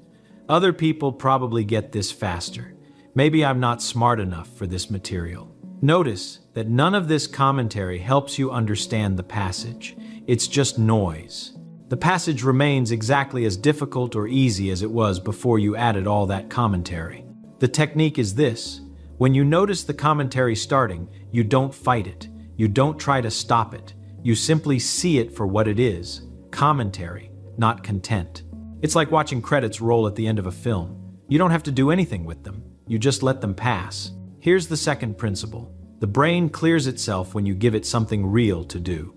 Other people probably get this faster. Maybe I'm not smart enough for this material. Notice that none of this commentary helps you understand the passage. It's just noise. The passage remains exactly as difficult or easy as it was before you added all that commentary. The technique is this. When you notice the commentary starting, you don't fight it. You don't try to stop it. You simply see it for what it is. Commentary, not content. It's like watching credits roll at the end of a film. You don't have to do anything with them. You just let them pass. Here's the second principle. The brain clears itself when you give it something real to do.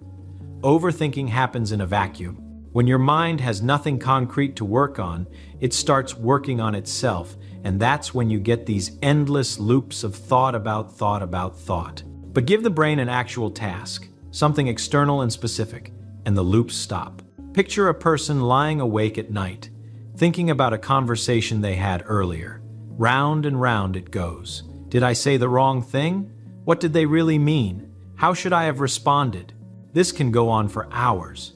Overthinking happens in a vacuum. When your mind has nothing concrete to work on, it starts working on itself, and that's when you get these endless loops of thought about thought about thought. But give the brain an actual task, something external and specific, and the loops stop. Picture a person lying awake at night, thinking about a conversation they had earlier. Round and round it goes. Did I say the wrong thing? What did they really mean? How should I have responded? This can go on for hours.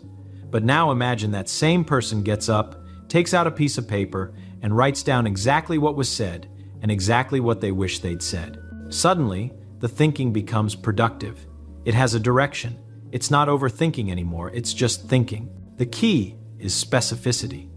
But now imagine that same person gets up, takes out a piece of paper, and writes down exactly what was said and exactly what they wish they'd said. Suddenly, the thinking becomes productive. It has a direction. It's not overthinking anymore, it's just thinking. The key is specificity.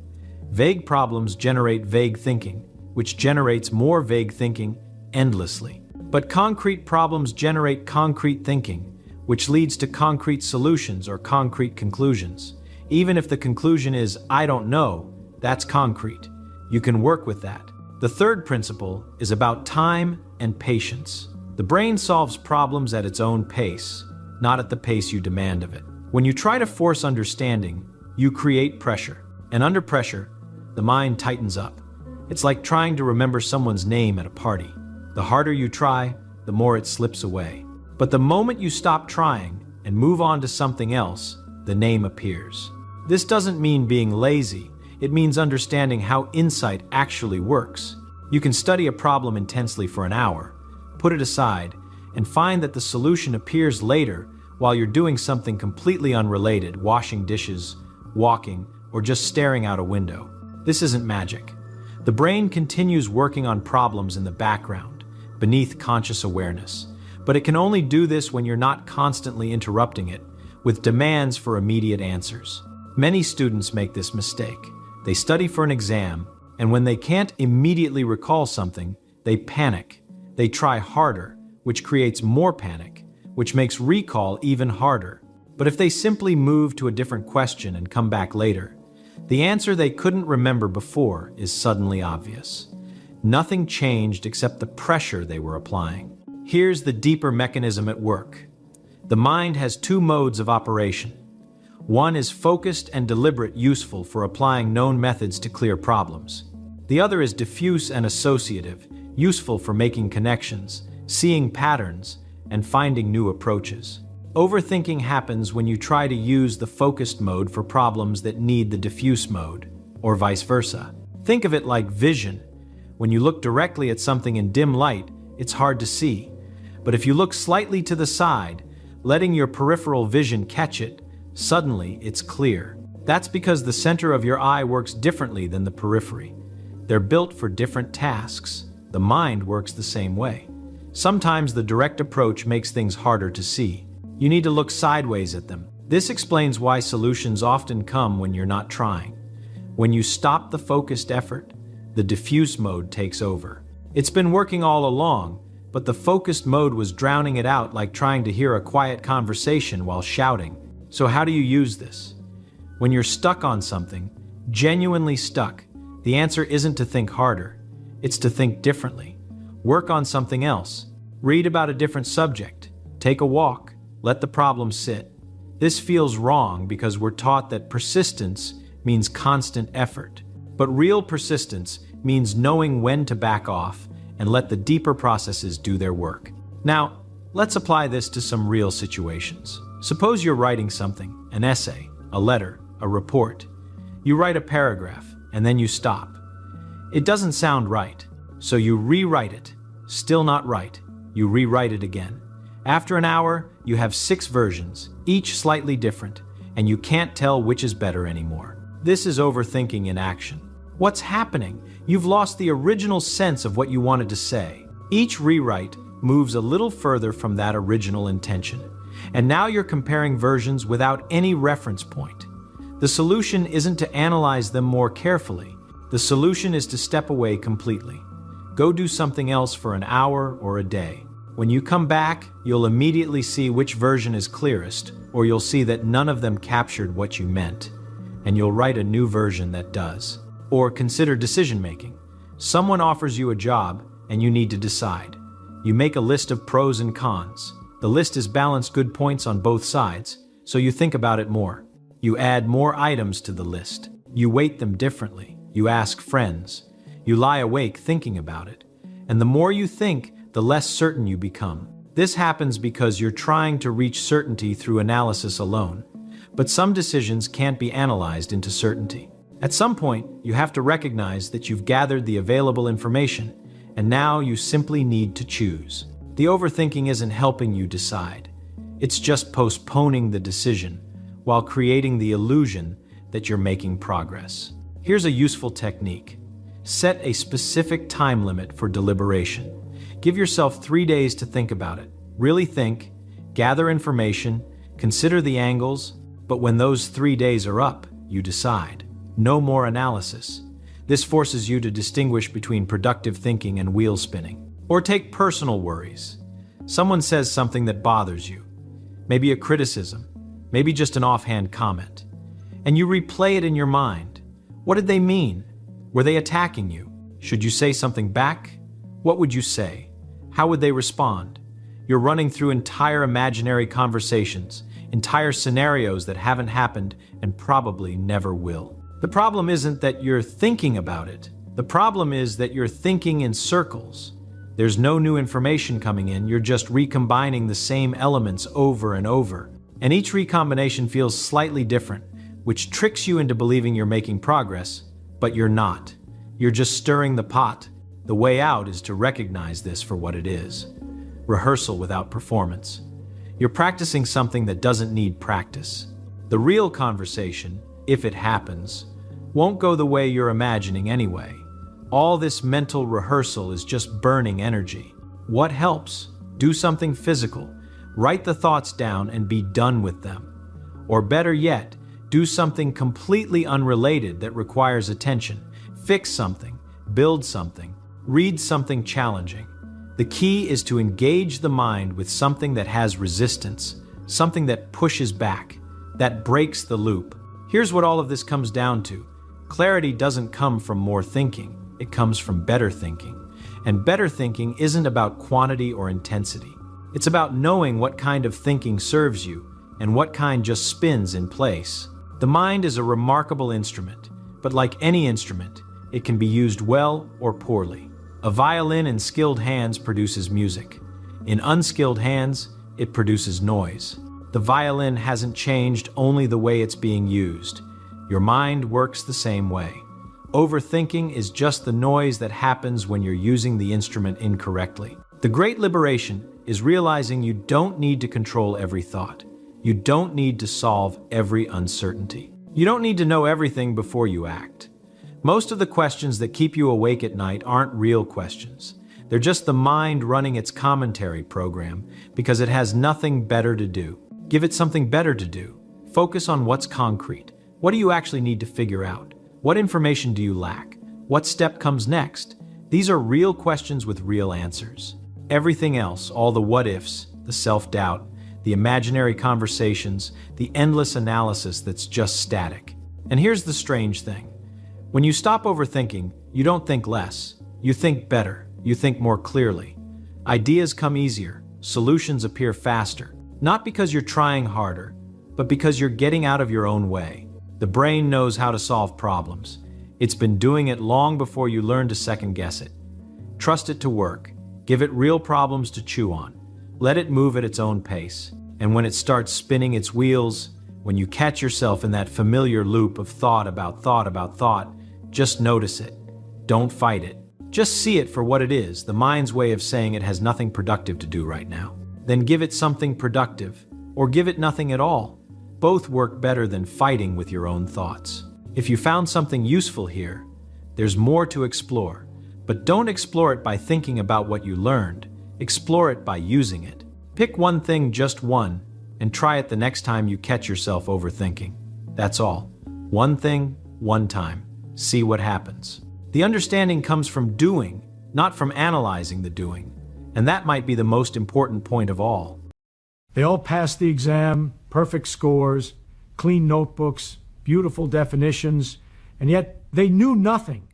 Vague problems generate vague thinking, which generates more vague thinking endlessly. But concrete problems generate concrete thinking, which leads to concrete solutions or concrete conclusions. Even if the conclusion is, I don't know, that's concrete. You can work with that. The third principle is about time and patience. The brain solves problems at its own pace, not at the pace you demand of it. When you try to force understanding, you create pressure. And under pressure, the mind tightens up. It's like trying to remember someone's name at a party. The harder you try, the more it slips away. But the moment you stop trying and move on to something else, the name appears. This doesn't mean being lazy. It means understanding how insight actually works. You can study a problem intensely for an hour, put it aside, and find that the solution appears later while you're doing something completely unrelated, washing dishes, walking, or just staring out a window. This isn't magic. The brain continues working on problems in the background, beneath conscious awareness. But it can only do this when you're not constantly interrupting it with demands for immediate answers. Many students make this mistake. They study for an exam, and when they can't immediately recall something, they panic. They try harder, which creates more panic, which makes recall even harder. But if they simply move to a different question and come back later, the answer they couldn't remember before is suddenly obvious. Nothing changed except the pressure they were applying. Here's the deeper mechanism at work. The mind has two modes of operation. One is focused and deliberate, useful for applying known methods to clear problems. The other is diffuse and associative, useful for making connections, seeing patterns, and finding new approaches. Overthinking happens when you try to use the focused mode for problems that need the diffuse mode, or vice versa. Think of it like vision. When you look directly at something in dim light, it's hard to see. But if you look slightly to the side, letting your peripheral vision catch it, suddenly it's clear. That's because the center of your eye works differently than the periphery. They're built for different tasks. The mind works the same way. Sometimes the direct approach makes things harder to see. You need to look sideways at them. This explains why solutions often come when you're not trying. When you stop the focused effort, the diffuse mode takes over. It's been working all along, but the focused mode was drowning it out, like trying to hear a quiet conversation while shouting. So how do you use this? When you're stuck on something, genuinely stuck, the answer isn't to think harder. It's to think differently. Work on something else. Read about a different subject. Take a walk. Let the problem sit. This feels wrong because we're taught that persistence means constant effort. But real persistence means knowing when to back off and let the deeper processes do their work. Now, let's apply this to some real situations. Suppose you're writing something, an essay, a letter, a report. You write a paragraph, and then you stop. It doesn't sound right, so you rewrite it. Still not right. You rewrite it again. After an hour, you have 6 versions, each slightly different, and you can't tell which is better anymore. This is overthinking in action. What's happening? You've lost the original sense of what you wanted to say. Each rewrite moves a little further from that original intention, and now you're comparing versions without any reference point. The solution isn't to analyze them more carefully. The solution is to step away completely. Go do something else for an hour or a day. When you come back, you'll immediately see which version is clearest, or you'll see that none of them captured what you meant, and you'll write a new version that does. Or consider decision-making. Someone offers you a job, and you need to decide. You make a list of pros and cons. The list is balanced good points on both sides, so you think about it more. You add more items to the list. You weight them differently. You ask friends. You lie awake thinking about it. And the more you think, the less certain you become. This happens because you're trying to reach certainty through analysis alone. But some decisions can't be analyzed into certainty. At some point, you have to recognize that you've gathered the available information, and now you simply need to choose. The overthinking isn't helping you decide. It's just postponing the decision while creating the illusion that you're making progress. Here's a useful technique. Set a specific time limit for deliberation. Give yourself 3 days to think about it. Really think, gather information, consider the angles, but when those 3 days are up, you decide. No more analysis. This forces you to distinguish between productive thinking and wheel spinning. Or take personal worries. Someone says something that bothers you. Maybe a criticism, maybe just an offhand comment. And you replay it in your mind. What did they mean? Were they attacking you? Should you say something back? What would you say? How would they respond? You're running through entire imaginary conversations, entire scenarios that haven't happened and probably never will. The problem isn't that you're thinking about it. The problem is that you're thinking in circles. There's no new information coming in, you're just recombining the same elements over and over. And each recombination feels slightly different, which tricks you into believing you're making progress, but you're not. You're just stirring the pot. The way out is to recognize this for what it is. Rehearsal without performance. You're practicing something that doesn't need practice. The real conversation, if it happens, won't go the way you're imagining anyway. All this mental rehearsal is just burning energy. What helps? Do something physical. Write the thoughts down and be done with them. Or better yet, do something completely unrelated that requires attention. Fix something, build something, read something challenging. The key is to engage the mind with something that has resistance, something that pushes back, that breaks the loop. Here's what all of this comes down to. Clarity doesn't come from more thinking, it comes from better thinking. And better thinking isn't about quantity or intensity. It's about knowing what kind of thinking serves you and what kind just spins in place. The mind is a remarkable instrument, but like any instrument, it can be used well or poorly. A violin in skilled hands produces music. In unskilled hands, it produces noise. The violin hasn't changed, only the way it's being used. Your mind works the same way. Overthinking is just the noise that happens when you're using the instrument incorrectly. The great liberation is realizing you don't need to control every thought. You don't need to solve every uncertainty. You don't need to know everything before you act. Most of the questions that keep you awake at night aren't real questions. They're just the mind running its commentary program because it has nothing better to do. Give it something better to do. Focus on what's concrete. What do you actually need to figure out? What information do you lack? What step comes next? These are real questions with real answers. Everything else, all the what-ifs, the self-doubt, the imaginary conversations, the endless analysis that's just static. And here's the strange thing. When you stop overthinking, you don't think less. You think better. You think more clearly. Ideas come easier. Solutions appear faster. Not because you're trying harder, but because you're getting out of your own way. The brain knows how to solve problems. It's been doing it long before you learn to second-guess it. Trust it to work. Give it real problems to chew on. Let it move at its own pace. And when it starts spinning its wheels, when you catch yourself in that familiar loop of thought about thought, just notice it. Don't fight it. Just see it for what it is, the mind's way of saying it has nothing productive to do right now. Then give it something productive, or give it nothing at all. Both work better than fighting with your own thoughts. If you found something useful here, there's more to explore. But don't explore it by thinking about what you learned. Explore it by using it. Pick one thing, just one, and try it the next time you catch yourself overthinking. That's all. One thing, one time. See what happens. The understanding comes from doing, not from analyzing the doing. And that might be the most important point of all. They all passed the exam, perfect scores, clean notebooks, beautiful definitions, and yet they knew nothing.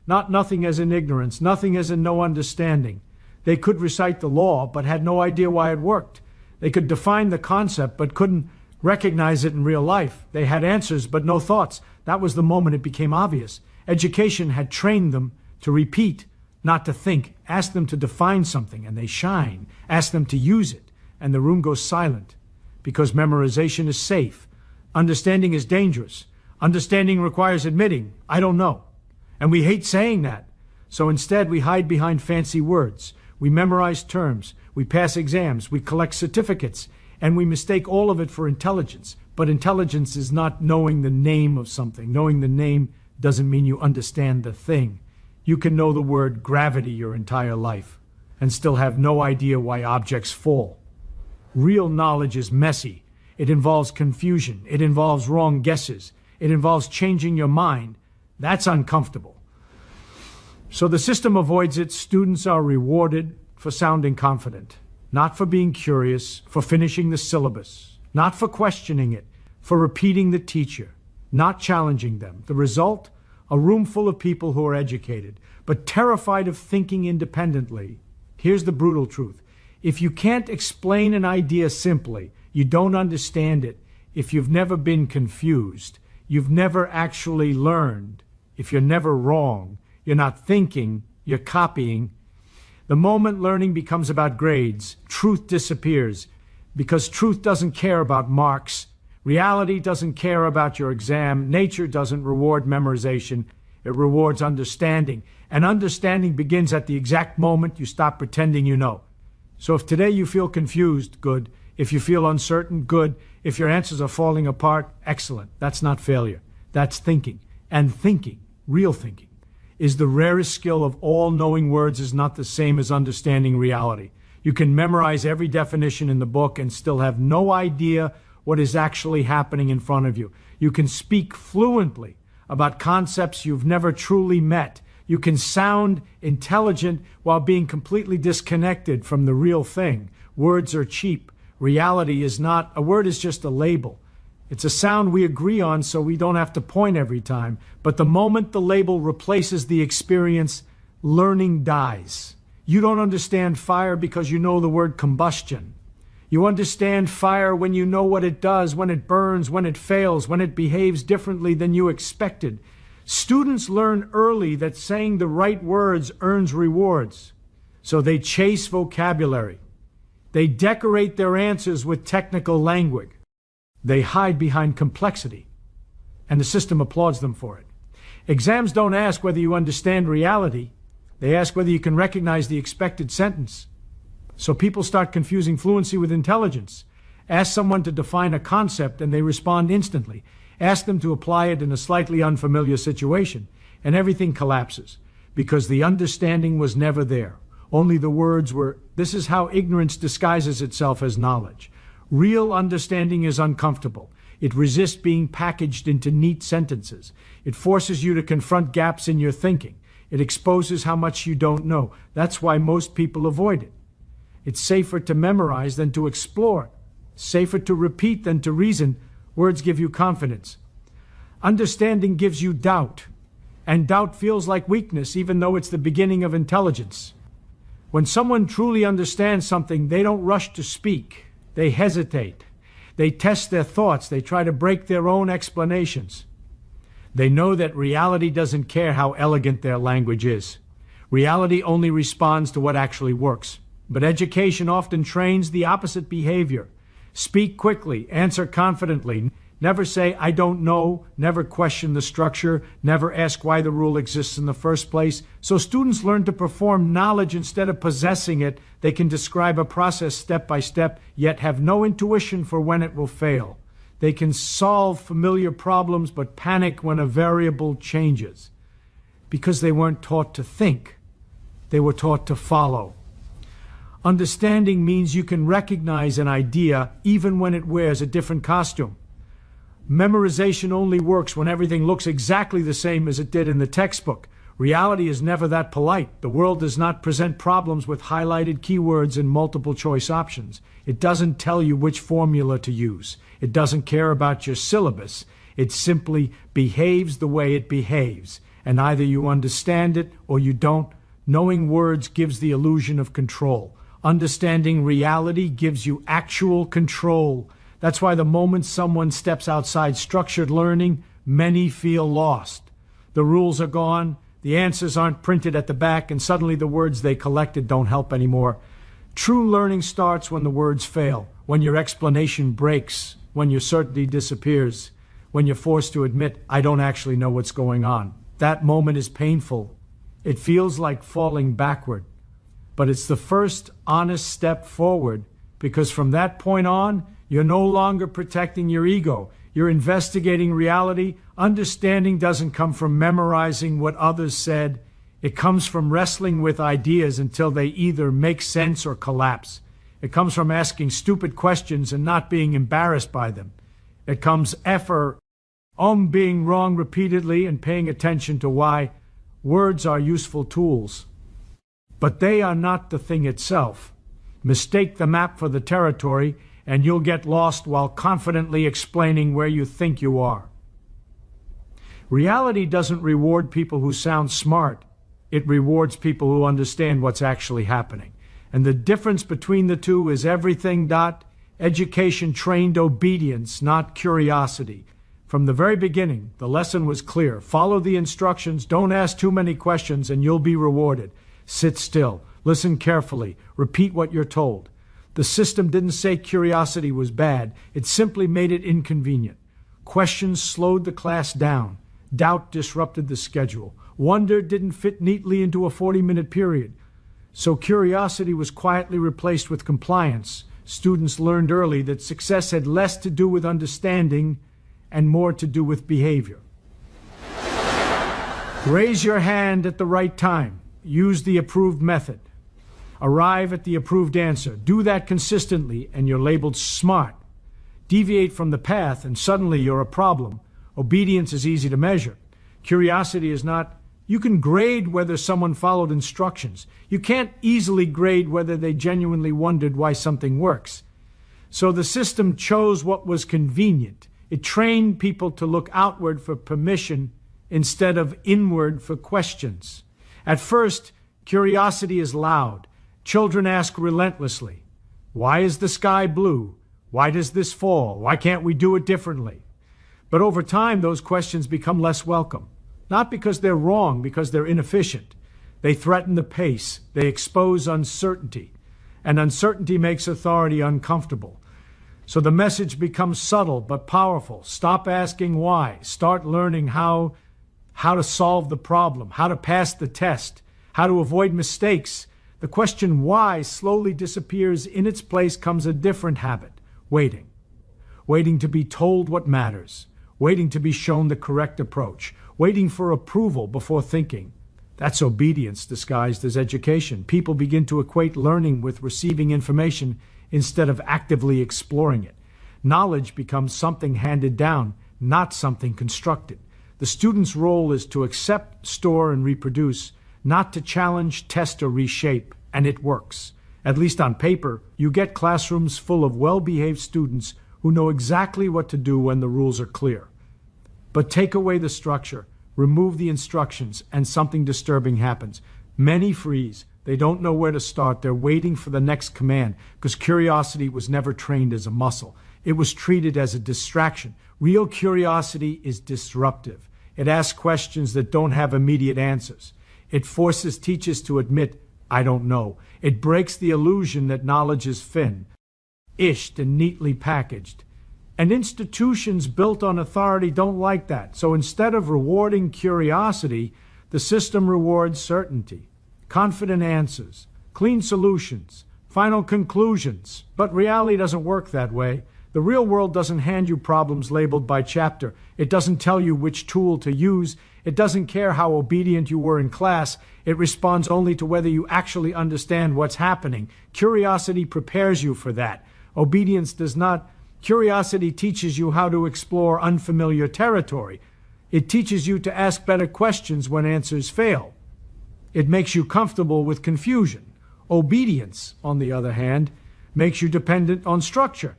Not nothing as in ignorance, nothing as in no understanding. They could recite the law, but had no idea why it worked. They could define the concept, but couldn't recognize it in real life. They had answers, but no thoughts. That was the moment it became obvious. Education had trained them to repeat, not to think. Ask them to define something, and they shine. Ask them to use it, and the room goes silent. Because memorization is safe. Understanding is dangerous. Understanding requires admitting, I don't know. And we hate saying that. So instead, we hide behind fancy words. We memorize terms. We pass exams. We collect certificates. And we mistake all of it for intelligence. But intelligence is not knowing the name of something. Knowing the name doesn't mean you understand the thing. You can know the word gravity your entire life and still have no idea why objects fall. Real knowledge is messy. It involves confusion. It involves wrong guesses. It involves changing your mind. That's uncomfortable. So the system avoids it. Students are rewarded for sounding confident, not for being curious, for finishing the syllabus, not for questioning it, for repeating the teacher, not challenging them. The result? A room full of people who are educated, but terrified of thinking independently. Here's the brutal truth. If you can't explain an idea simply, you don't understand it. If you've never been confused, you've never actually learned. If you're never wrong, you're not thinking, you're copying. The moment learning becomes about grades, truth disappears, because truth doesn't care about marks. Reality doesn't care about your exam. Nature doesn't reward memorization. It rewards understanding. And understanding begins at the exact moment you stop pretending you know. So if today you feel confused, good. If you feel uncertain, good. If your answers are falling apart, excellent. That's not failure. That's thinking. And thinking, real thinking, is the rarest skill of all. Knowing words is not the same as understanding reality. You can memorize every definition in the book and still have no idea what is actually happening in front of you. You can speak fluently about concepts you've never truly met. You can sound intelligent while being completely disconnected from the real thing. Words are cheap. Reality is not. A word is just a label. It's a sound we agree on so we don't have to point every time. But the moment the label replaces the experience, learning dies. You don't understand fire because you know the word combustion. You understand fire when you know what it does, when it burns, when it fails, when it behaves differently than you expected. Students learn early that saying the right words earns rewards. So they chase vocabulary. They decorate their answers with technical language. They hide behind complexity, and the system applauds them for it. Exams don't ask whether you understand reality. They ask whether you can recognize the expected sentence. So people start confusing fluency with intelligence. Ask someone to define a concept and they respond instantly. Ask them to apply it in a slightly unfamiliar situation, and everything collapses because the understanding was never there. Only the words were. This is how ignorance disguises itself as knowledge. Real understanding is uncomfortable. It resists being packaged into neat sentences. It forces you to confront gaps in your thinking. It exposes how much you don't know. That's why most people avoid it. It's safer to memorize than to explore. Safer to repeat than to reason. Words give you confidence. Understanding gives you doubt. And doubt feels like weakness, even though it's the beginning of intelligence. When someone truly understands something, they don't rush to speak. They hesitate. They test their thoughts. They try to break their own explanations. They know that reality doesn't care how elegant their language is. Reality only responds to what actually works. But education often trains the opposite behavior. Speak quickly, answer confidently, never say, I don't know, never question the structure, never ask why the rule exists in the first place. So students learn to perform knowledge instead of possessing it. They can describe a process step by step, yet have no intuition for when it will fail. They can solve familiar problems, but panic when a variable changes. Because they weren't taught to think, they were taught to follow. Understanding means you can recognize an idea even when it wears a different costume. Memorization only works when everything looks exactly the same as it did in the textbook. Reality is never that polite. The world does not present problems with highlighted keywords and multiple choice options. It doesn't tell you which formula to use. It doesn't care about your syllabus. It simply behaves the way it behaves. And either you understand it or you don't. Knowing words gives the illusion of control. Understanding reality gives you actual control. That's why the moment someone steps outside structured learning, many feel lost. The rules are gone, the answers aren't printed at the back, and suddenly the words they collected don't help anymore. True learning starts when the words fail, when your explanation breaks, when your certainty disappears, when you're forced to admit, I don't actually know what's going on. That moment is painful. It feels like falling backward. But it's the first honest step forward, because from that point on, you're no longer protecting your ego. You're investigating reality. Understanding doesn't come from memorizing what others said. It comes from wrestling with ideas until they either make sense or collapse. It comes from asking stupid questions and not being embarrassed by them. It comes being wrong repeatedly and paying attention to why. Words are useful tools, but they are not the thing itself. Mistake the map for the territory, and you'll get lost while confidently explaining where you think you are. Reality doesn't reward people who sound smart. It rewards people who understand what's actually happening. And the difference between the two is everything. Education trained obedience, not curiosity. From the very beginning, the lesson was clear. Follow the instructions, don't ask too many questions, and you'll be rewarded. Sit still, listen carefully, repeat what you're told. The system didn't say curiosity was bad, it simply made it inconvenient. Questions slowed the class down. Doubt disrupted the schedule. Wonder didn't fit neatly into a 40-minute period. So curiosity was quietly replaced with compliance. Students learned early that success had less to do with understanding and more to do with behavior. Raise your hand at the right time. Use the approved method. Arrive at the approved answer. Do that consistently, and you're labeled smart. Deviate from the path, and suddenly you're a problem. Obedience is easy to measure. Curiosity is not. You can grade whether someone followed instructions. You can't easily grade whether they genuinely wondered why something works. So the system chose what was convenient. It trained people to look outward for permission instead of inward for questions. At first, curiosity is loud. Children ask relentlessly, why is the sky blue? Why does this fall? Why can't we do it differently? But over time, those questions become less welcome. Not because they're wrong, because they're inefficient. They threaten the pace. They expose uncertainty. And uncertainty makes authority uncomfortable. So the message becomes subtle but powerful. Stop asking why. Start learning how to solve the problem, how to pass the test, how to avoid mistakes. The question why slowly disappears. In its place comes a different habit, waiting. Waiting to be told what matters. Waiting to be shown the correct approach. Waiting for approval before thinking. That's obedience disguised as education. People begin to equate learning with receiving information instead of actively exploring it. Knowledge becomes something handed down, not something constructed. The student's role is to accept, store, and reproduce, not to challenge, test, or reshape, and it works. At least on paper, you get classrooms full of well-behaved students who know exactly what to do when the rules are clear. But take away the structure, remove the instructions, and something disturbing happens. Many freeze. They don't know where to start. They're waiting for the next command because curiosity was never trained as a muscle. It was treated as a distraction. Real curiosity is disruptive. It asks questions that don't have immediate answers. It forces teachers to admit, I don't know. It breaks the illusion that knowledge is thin, ished, and neatly packaged. And institutions built on authority don't like that. So instead of rewarding curiosity, the system rewards certainty, confident answers, clean solutions, final conclusions. But reality doesn't work that way. The real world doesn't hand you problems labeled by chapter. It doesn't tell you which tool to use. It doesn't care how obedient you were in class. It responds only to whether you actually understand what's happening. Curiosity prepares you for that. Obedience does not. Curiosity teaches you how to explore unfamiliar territory. It teaches you to ask better questions when answers fail. It makes you comfortable with confusion. Obedience, on the other hand, makes you dependent on structure.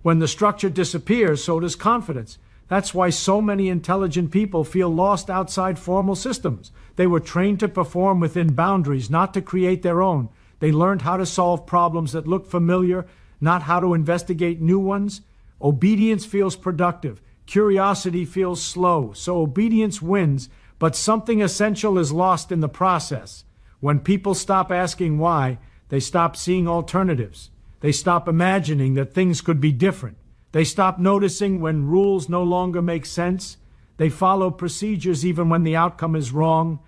When the structure disappears, so does confidence. That's why so many intelligent people feel lost outside formal systems. They were trained to perform within boundaries, not to create their own. They learned how to solve problems that look familiar, not how to investigate new ones. Obedience feels productive. Curiosity feels slow. So obedience wins, but something essential is lost in the process. When people stop asking why, they stop seeing alternatives. They stop imagining that things could be different. They stop noticing when rules no longer make sense. They follow procedures even when the outcome is wrong.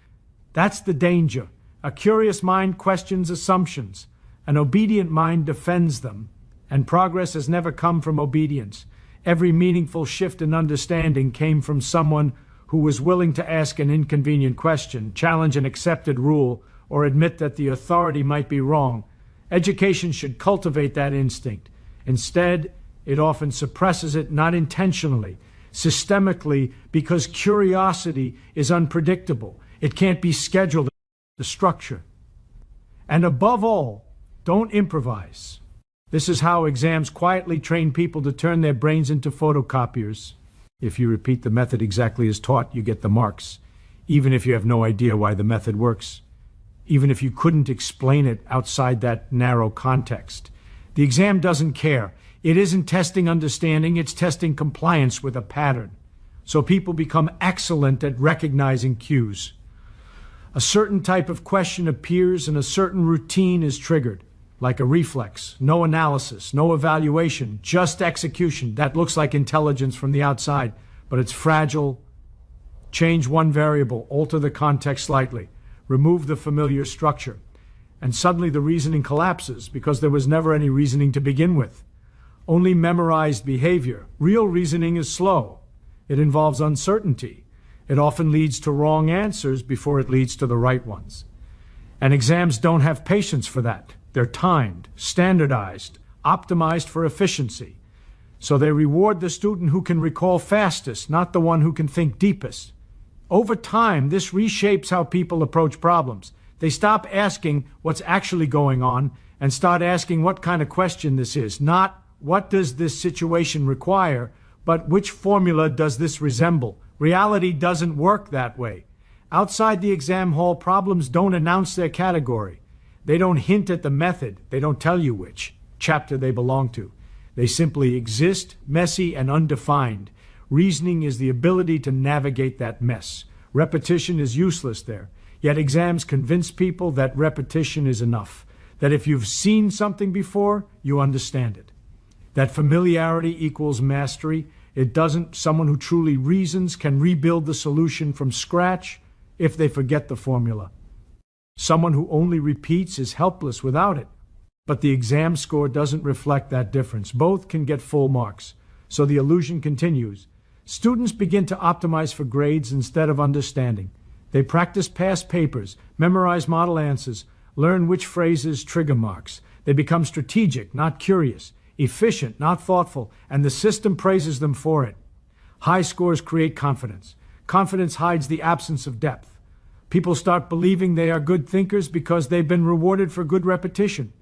That's the danger. A curious mind questions assumptions. An obedient mind defends them. And progress has never come from obedience. Every meaningful shift in understanding came from someone who was willing to ask an inconvenient question, challenge an accepted rule, or admit that the authority might be wrong. Education should cultivate that instinct. Instead, it often suppresses it, not intentionally, systemically, because curiosity is unpredictable. It can't be scheduled, the structure. And above all, don't improvise. This is how exams quietly train people to turn their brains into photocopiers. If you repeat the method exactly as taught, you get the marks, even if you have no idea why the method works, even if you couldn't explain it outside that narrow context. The exam doesn't care. It isn't testing understanding, it's testing compliance with a pattern. So people become excellent at recognizing cues. A certain type of question appears and a certain routine is triggered, like a reflex. No analysis, no evaluation, just execution. That looks like intelligence from the outside, but it's fragile. Change one variable, alter the context slightly, remove the familiar structure, and suddenly the reasoning collapses because there was never any reasoning to begin with. Only memorized behavior. Real reasoning is slow. It involves uncertainty. It often leads to wrong answers before it leads to the right ones. And exams don't have patience for that. They're timed, standardized, optimized for efficiency. So they reward the student who can recall fastest, not the one who can think deepest. Over time, this reshapes how people approach problems. They stop asking what's actually going on and start asking what kind of question this is. Not what does this situation require, but which formula does this resemble? Reality doesn't work that way. Outside the exam hall, problems don't announce their category. They don't hint at the method. They don't tell you which chapter they belong to. They simply exist, messy and undefined. Reasoning is the ability to navigate that mess. Repetition is useless there. Yet exams convince people that repetition is enough. That if you've seen something before, you understand it. That familiarity equals mastery. It doesn't. Someone who truly reasons can rebuild the solution from scratch if they forget the formula. Someone who only repeats is helpless without it. But the exam score doesn't reflect that difference. Both can get full marks. So the illusion continues. Students begin to optimize for grades instead of understanding. They practice past papers, memorize model answers, learn which phrases trigger marks. They become strategic, not curious, efficient, not thoughtful, and the system praises them for it. High scores create confidence. Confidence hides the absence of depth. People start believing they are good thinkers because they've been rewarded for good repetition.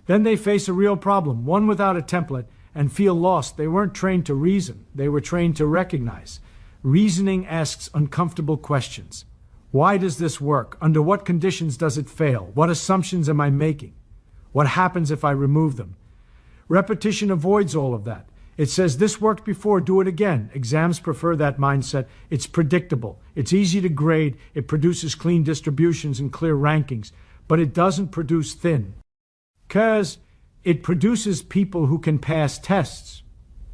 Then they face a real problem, one without a template, and feel lost. They weren't trained to reason. They were trained to recognize. Reasoning asks uncomfortable questions. Why does this work? Under what conditions does it fail? What assumptions am I making? What happens if I remove them? Repetition avoids all of that. It says, this worked before, do it again. Exams prefer that mindset. It's predictable. It's easy to grade. It produces clean distributions and clear rankings. But it doesn't produce thin. Because it produces people who can pass tests.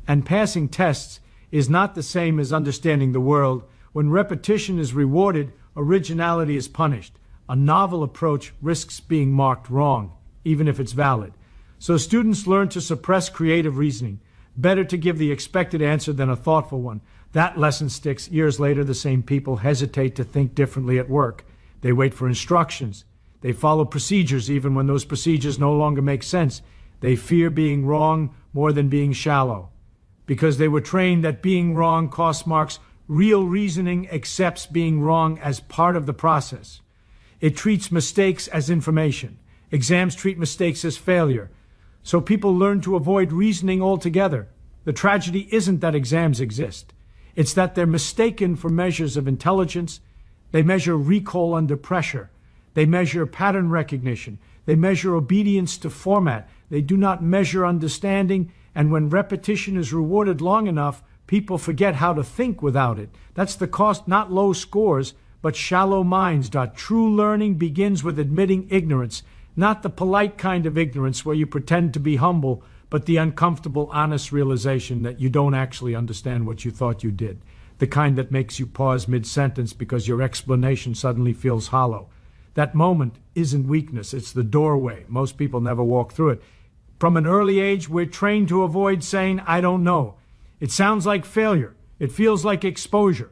And passing tests is not the same as understanding the world. When repetition is rewarded, originality is punished. A novel approach risks being marked wrong, even if it's valid. So students learn to suppress creative reasoning. Better to give the expected answer than a thoughtful one. That lesson sticks. Years later, the same people hesitate to think differently at work. They wait for instructions. They follow procedures even when those procedures no longer make sense. They fear being wrong more than being shallow. Because they were trained that being wrong costs marks, real reasoning accepts being wrong as part of the process. It treats mistakes as information. Exams treat mistakes as failure. So people learn to avoid reasoning altogether. The tragedy isn't that exams exist. It's that they're mistaken for measures of intelligence. They measure recall under pressure. They measure pattern recognition. They measure obedience to format. They do not measure understanding. And when repetition is rewarded long enough, people forget how to think without it. That's the cost, not low scores, but shallow minds. True learning begins with admitting ignorance, not the polite kind of ignorance where you pretend to be humble, but the uncomfortable, honest realization that you don't actually understand what you thought you did. The kind that makes you pause mid-sentence because your explanation suddenly feels hollow. That moment isn't weakness, it's the doorway. Most people never walk through it. From an early age, we're trained to avoid saying, I don't know. It sounds like failure. It feels like exposure.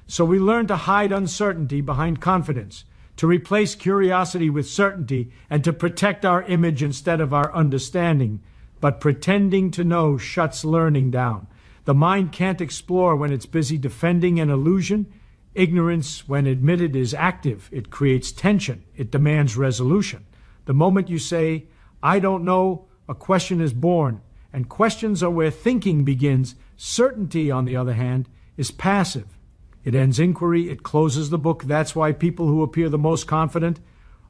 So we learn to hide uncertainty behind confidence, to replace curiosity with certainty, and to protect our image instead of our understanding. But pretending to know shuts learning down. The mind can't explore when it's busy defending an illusion. Ignorance, when admitted, is active. It creates tension. It demands resolution. The moment you say, I don't know, a question is born. And questions are where thinking begins. Certainty, on the other hand, is passive. It ends inquiry. It closes the book. That's why people who appear the most confident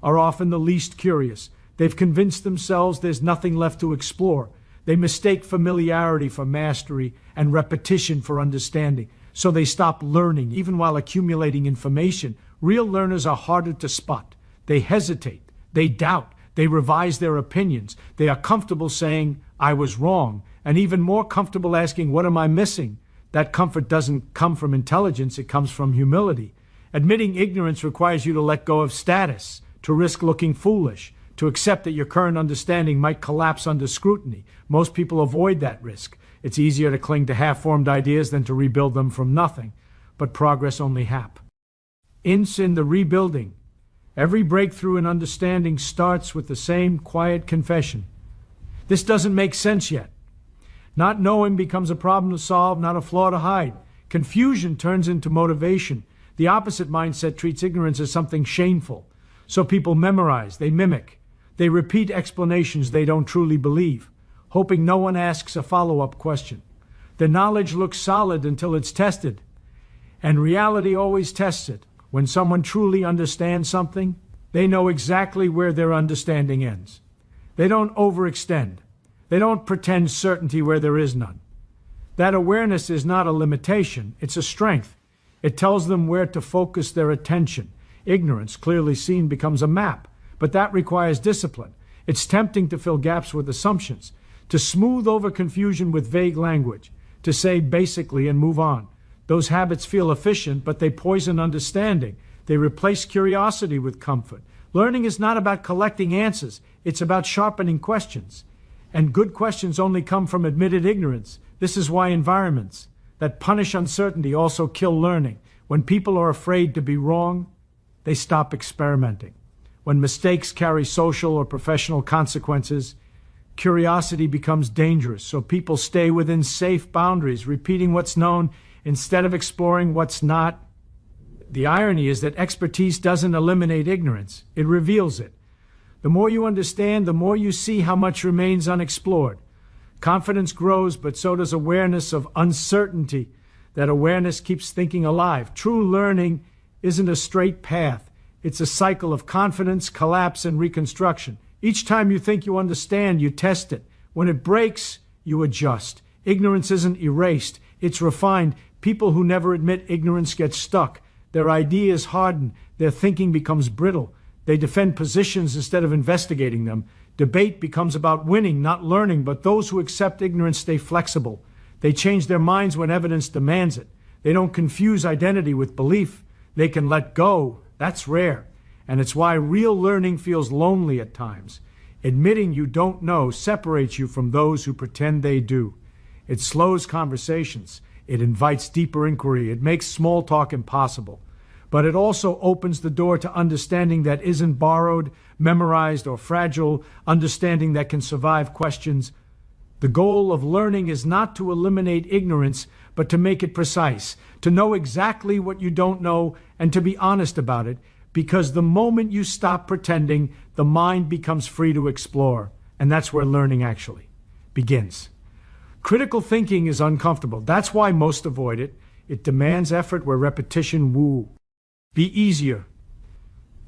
are often the least curious. They've convinced themselves there's nothing left to explore. They mistake familiarity for mastery and repetition for understanding. So they stop learning, even while accumulating information. Real learners are harder to spot. They hesitate. They doubt. They revise their opinions. They are comfortable saying, I was wrong, and even more comfortable asking, what am I missing? That comfort doesn't come from intelligence. It comes from humility. Admitting ignorance requires you to let go of status, to risk looking foolish, to accept that your current understanding might collapse under scrutiny. Most people avoid that risk. It's easier to cling to half-formed ideas than to rebuild them from nothing. but progress only hap. In the rebuilding, every breakthrough in understanding starts with the same quiet confession. This doesn't make sense yet. Not knowing becomes a problem to solve, not a flaw to hide. Confusion turns into motivation. The opposite mindset treats ignorance as something shameful. So people memorize, they mimic, they repeat explanations they don't truly believe, hoping no one asks a follow-up question. The knowledge looks solid until it's tested, and reality always tests it. When someone truly understands something, they know exactly where their understanding ends. They don't overextend. They don't pretend certainty where there is none. That awareness is not a limitation, it's a strength. It tells them where to focus their attention. Ignorance, clearly seen, becomes a map, but that requires discipline. It's tempting to fill gaps with assumptions, to smooth over confusion with vague language, to say basically and move on. Those habits feel efficient, but they poison understanding. They replace curiosity with comfort. Learning is not about collecting answers, it's about sharpening questions. And good questions only come from admitted ignorance. This is why environments that punish uncertainty also kill learning. When people are afraid to be wrong, they stop experimenting. When mistakes carry social or professional consequences, curiosity becomes dangerous, so people stay within safe boundaries, repeating what's known instead of exploring what's not. The irony is that expertise doesn't eliminate ignorance, it reveals it. The more you understand, the more you see how much remains unexplored. Confidence grows, but so does awareness of uncertainty. That awareness keeps thinking alive. True learning isn't a straight path. It's a cycle of confidence, collapse, and reconstruction. Each time you think you understand, you test it. When it breaks, you adjust. Ignorance isn't erased, it's refined. People who never admit ignorance get stuck. Their ideas harden. Their thinking becomes brittle. They defend positions instead of investigating them. Debate becomes about winning, not learning, but those who accept ignorance stay flexible. They change their minds when evidence demands it. They don't confuse identity with belief. They can let go. That's rare. And it's why real learning feels lonely at times. Admitting you don't know separates you from those who pretend they do. It slows conversations. It invites deeper inquiry. It makes small talk impossible. But it also opens the door to understanding that isn't borrowed, memorized, or fragile, understanding that can survive questions. The goal of learning is not to eliminate ignorance, but to make it precise, to know exactly what you don't know, and to be honest about it, because the moment you stop pretending, the mind becomes free to explore, and that's where learning actually begins. Critical thinking is uncomfortable. That's why most avoid it. It demands effort where repetition woo. Be easier.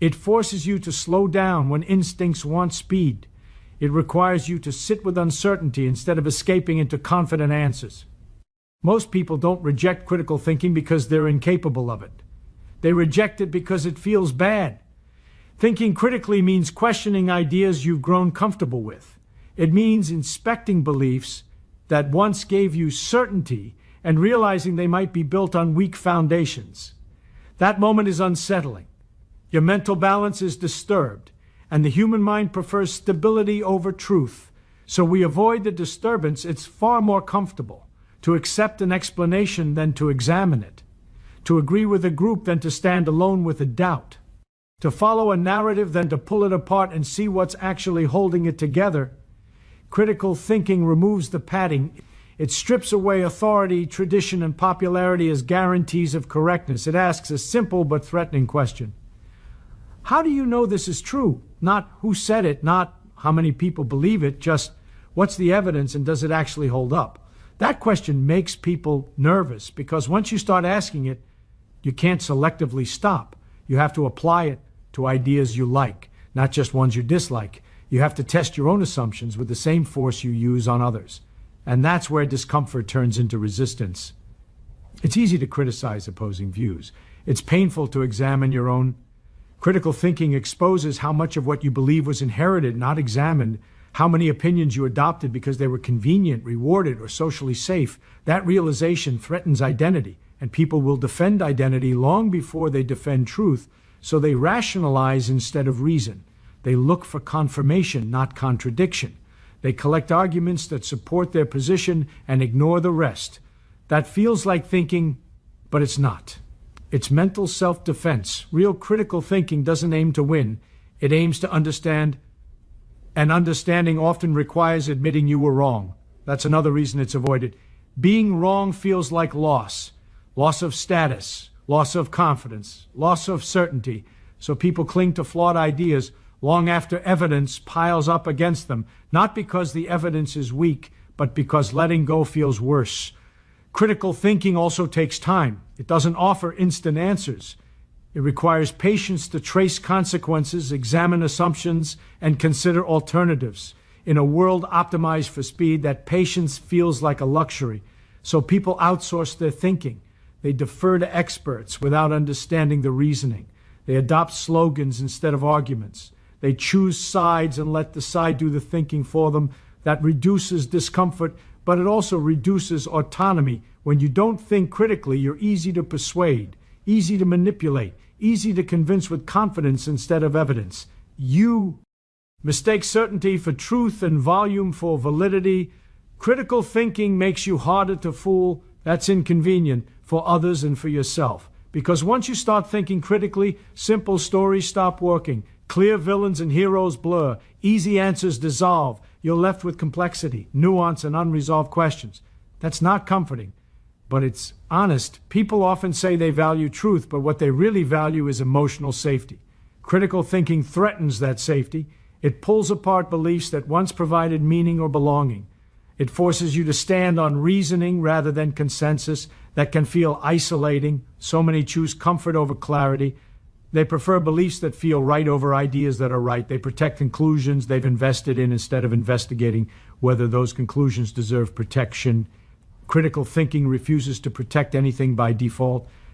It forces you to slow down when instincts want speed. It requires you to sit with uncertainty instead of escaping into confident answers. Most people don't reject critical thinking because they're incapable of it. They reject it because it feels bad. Thinking critically means questioning ideas you've grown comfortable with. It means inspecting beliefs that once gave you certainty and realizing they might be built on weak foundations. That moment is unsettling. Your mental balance is disturbed, and the human mind prefers stability over truth. So we avoid the disturbance. It's far more comfortable to accept an explanation than to examine it, to agree with a group than to stand alone with a doubt, to follow a narrative than to pull it apart and see what's actually holding it together. Critical thinking removes the padding. It strips away authority, tradition, and popularity as guarantees of correctness. It asks a simple but threatening question. How do you know this is true? Not who said it, not how many people believe it, just what's the evidence and does it actually hold up? That question makes people nervous because once you start asking it, you can't selectively stop. You have to apply it to ideas you like, not just ones you dislike. You have to test your own assumptions with the same force you use on others. And that's where discomfort turns into resistance. It's easy to criticize opposing views. It's painful to examine your own. Critical thinking exposes how much of what you believe was inherited, not examined, how many opinions you adopted because they were convenient, rewarded, or socially safe. That realization threatens identity, and people will defend identity long before they defend truth, so they rationalize instead of reason. They look for confirmation, not contradiction. They collect arguments that support their position and ignore the rest. That feels like thinking, but it's not. It's mental self-defense. Real critical thinking doesn't aim to win. It aims to understand, and understanding often requires admitting you were wrong. That's another reason it's avoided. Being wrong feels like loss. Loss of status, loss of confidence, loss of certainty. So people cling to flawed ideas long after evidence piles up against them, not because the evidence is weak, but because letting go feels worse. Critical thinking also takes time. It doesn't offer instant answers. It requires patience to trace consequences, examine assumptions, and consider alternatives. In a world optimized for speed, that patience feels like a luxury. So people outsource their thinking. They defer to experts without understanding the reasoning. They adopt slogans instead of arguments. They choose sides and let the side do the thinking for them. That reduces discomfort, but it also reduces autonomy. When you don't think critically, you're easy to persuade, easy to manipulate, easy to convince with confidence instead of evidence. You mistake certainty for truth and volume for validity. Critical thinking makes you harder to fool. That's inconvenient for others and for yourself. Because once you start thinking critically, simple stories stop working. Clear villains and heroes blur. Easy answers dissolve. You're left with complexity, nuance, and unresolved questions. That's not comforting, but it's honest. People often say they value truth, but what they really value is emotional safety. Critical thinking threatens that safety. It pulls apart beliefs that once provided meaning or belonging. It forces you to stand on reasoning rather than consensus. That can feel isolating. So many choose comfort over clarity. They prefer beliefs that feel right over ideas that are right. They protect conclusions they've invested in instead of investigating whether those conclusions deserve protection. Critical thinking refuses to protect anything by default.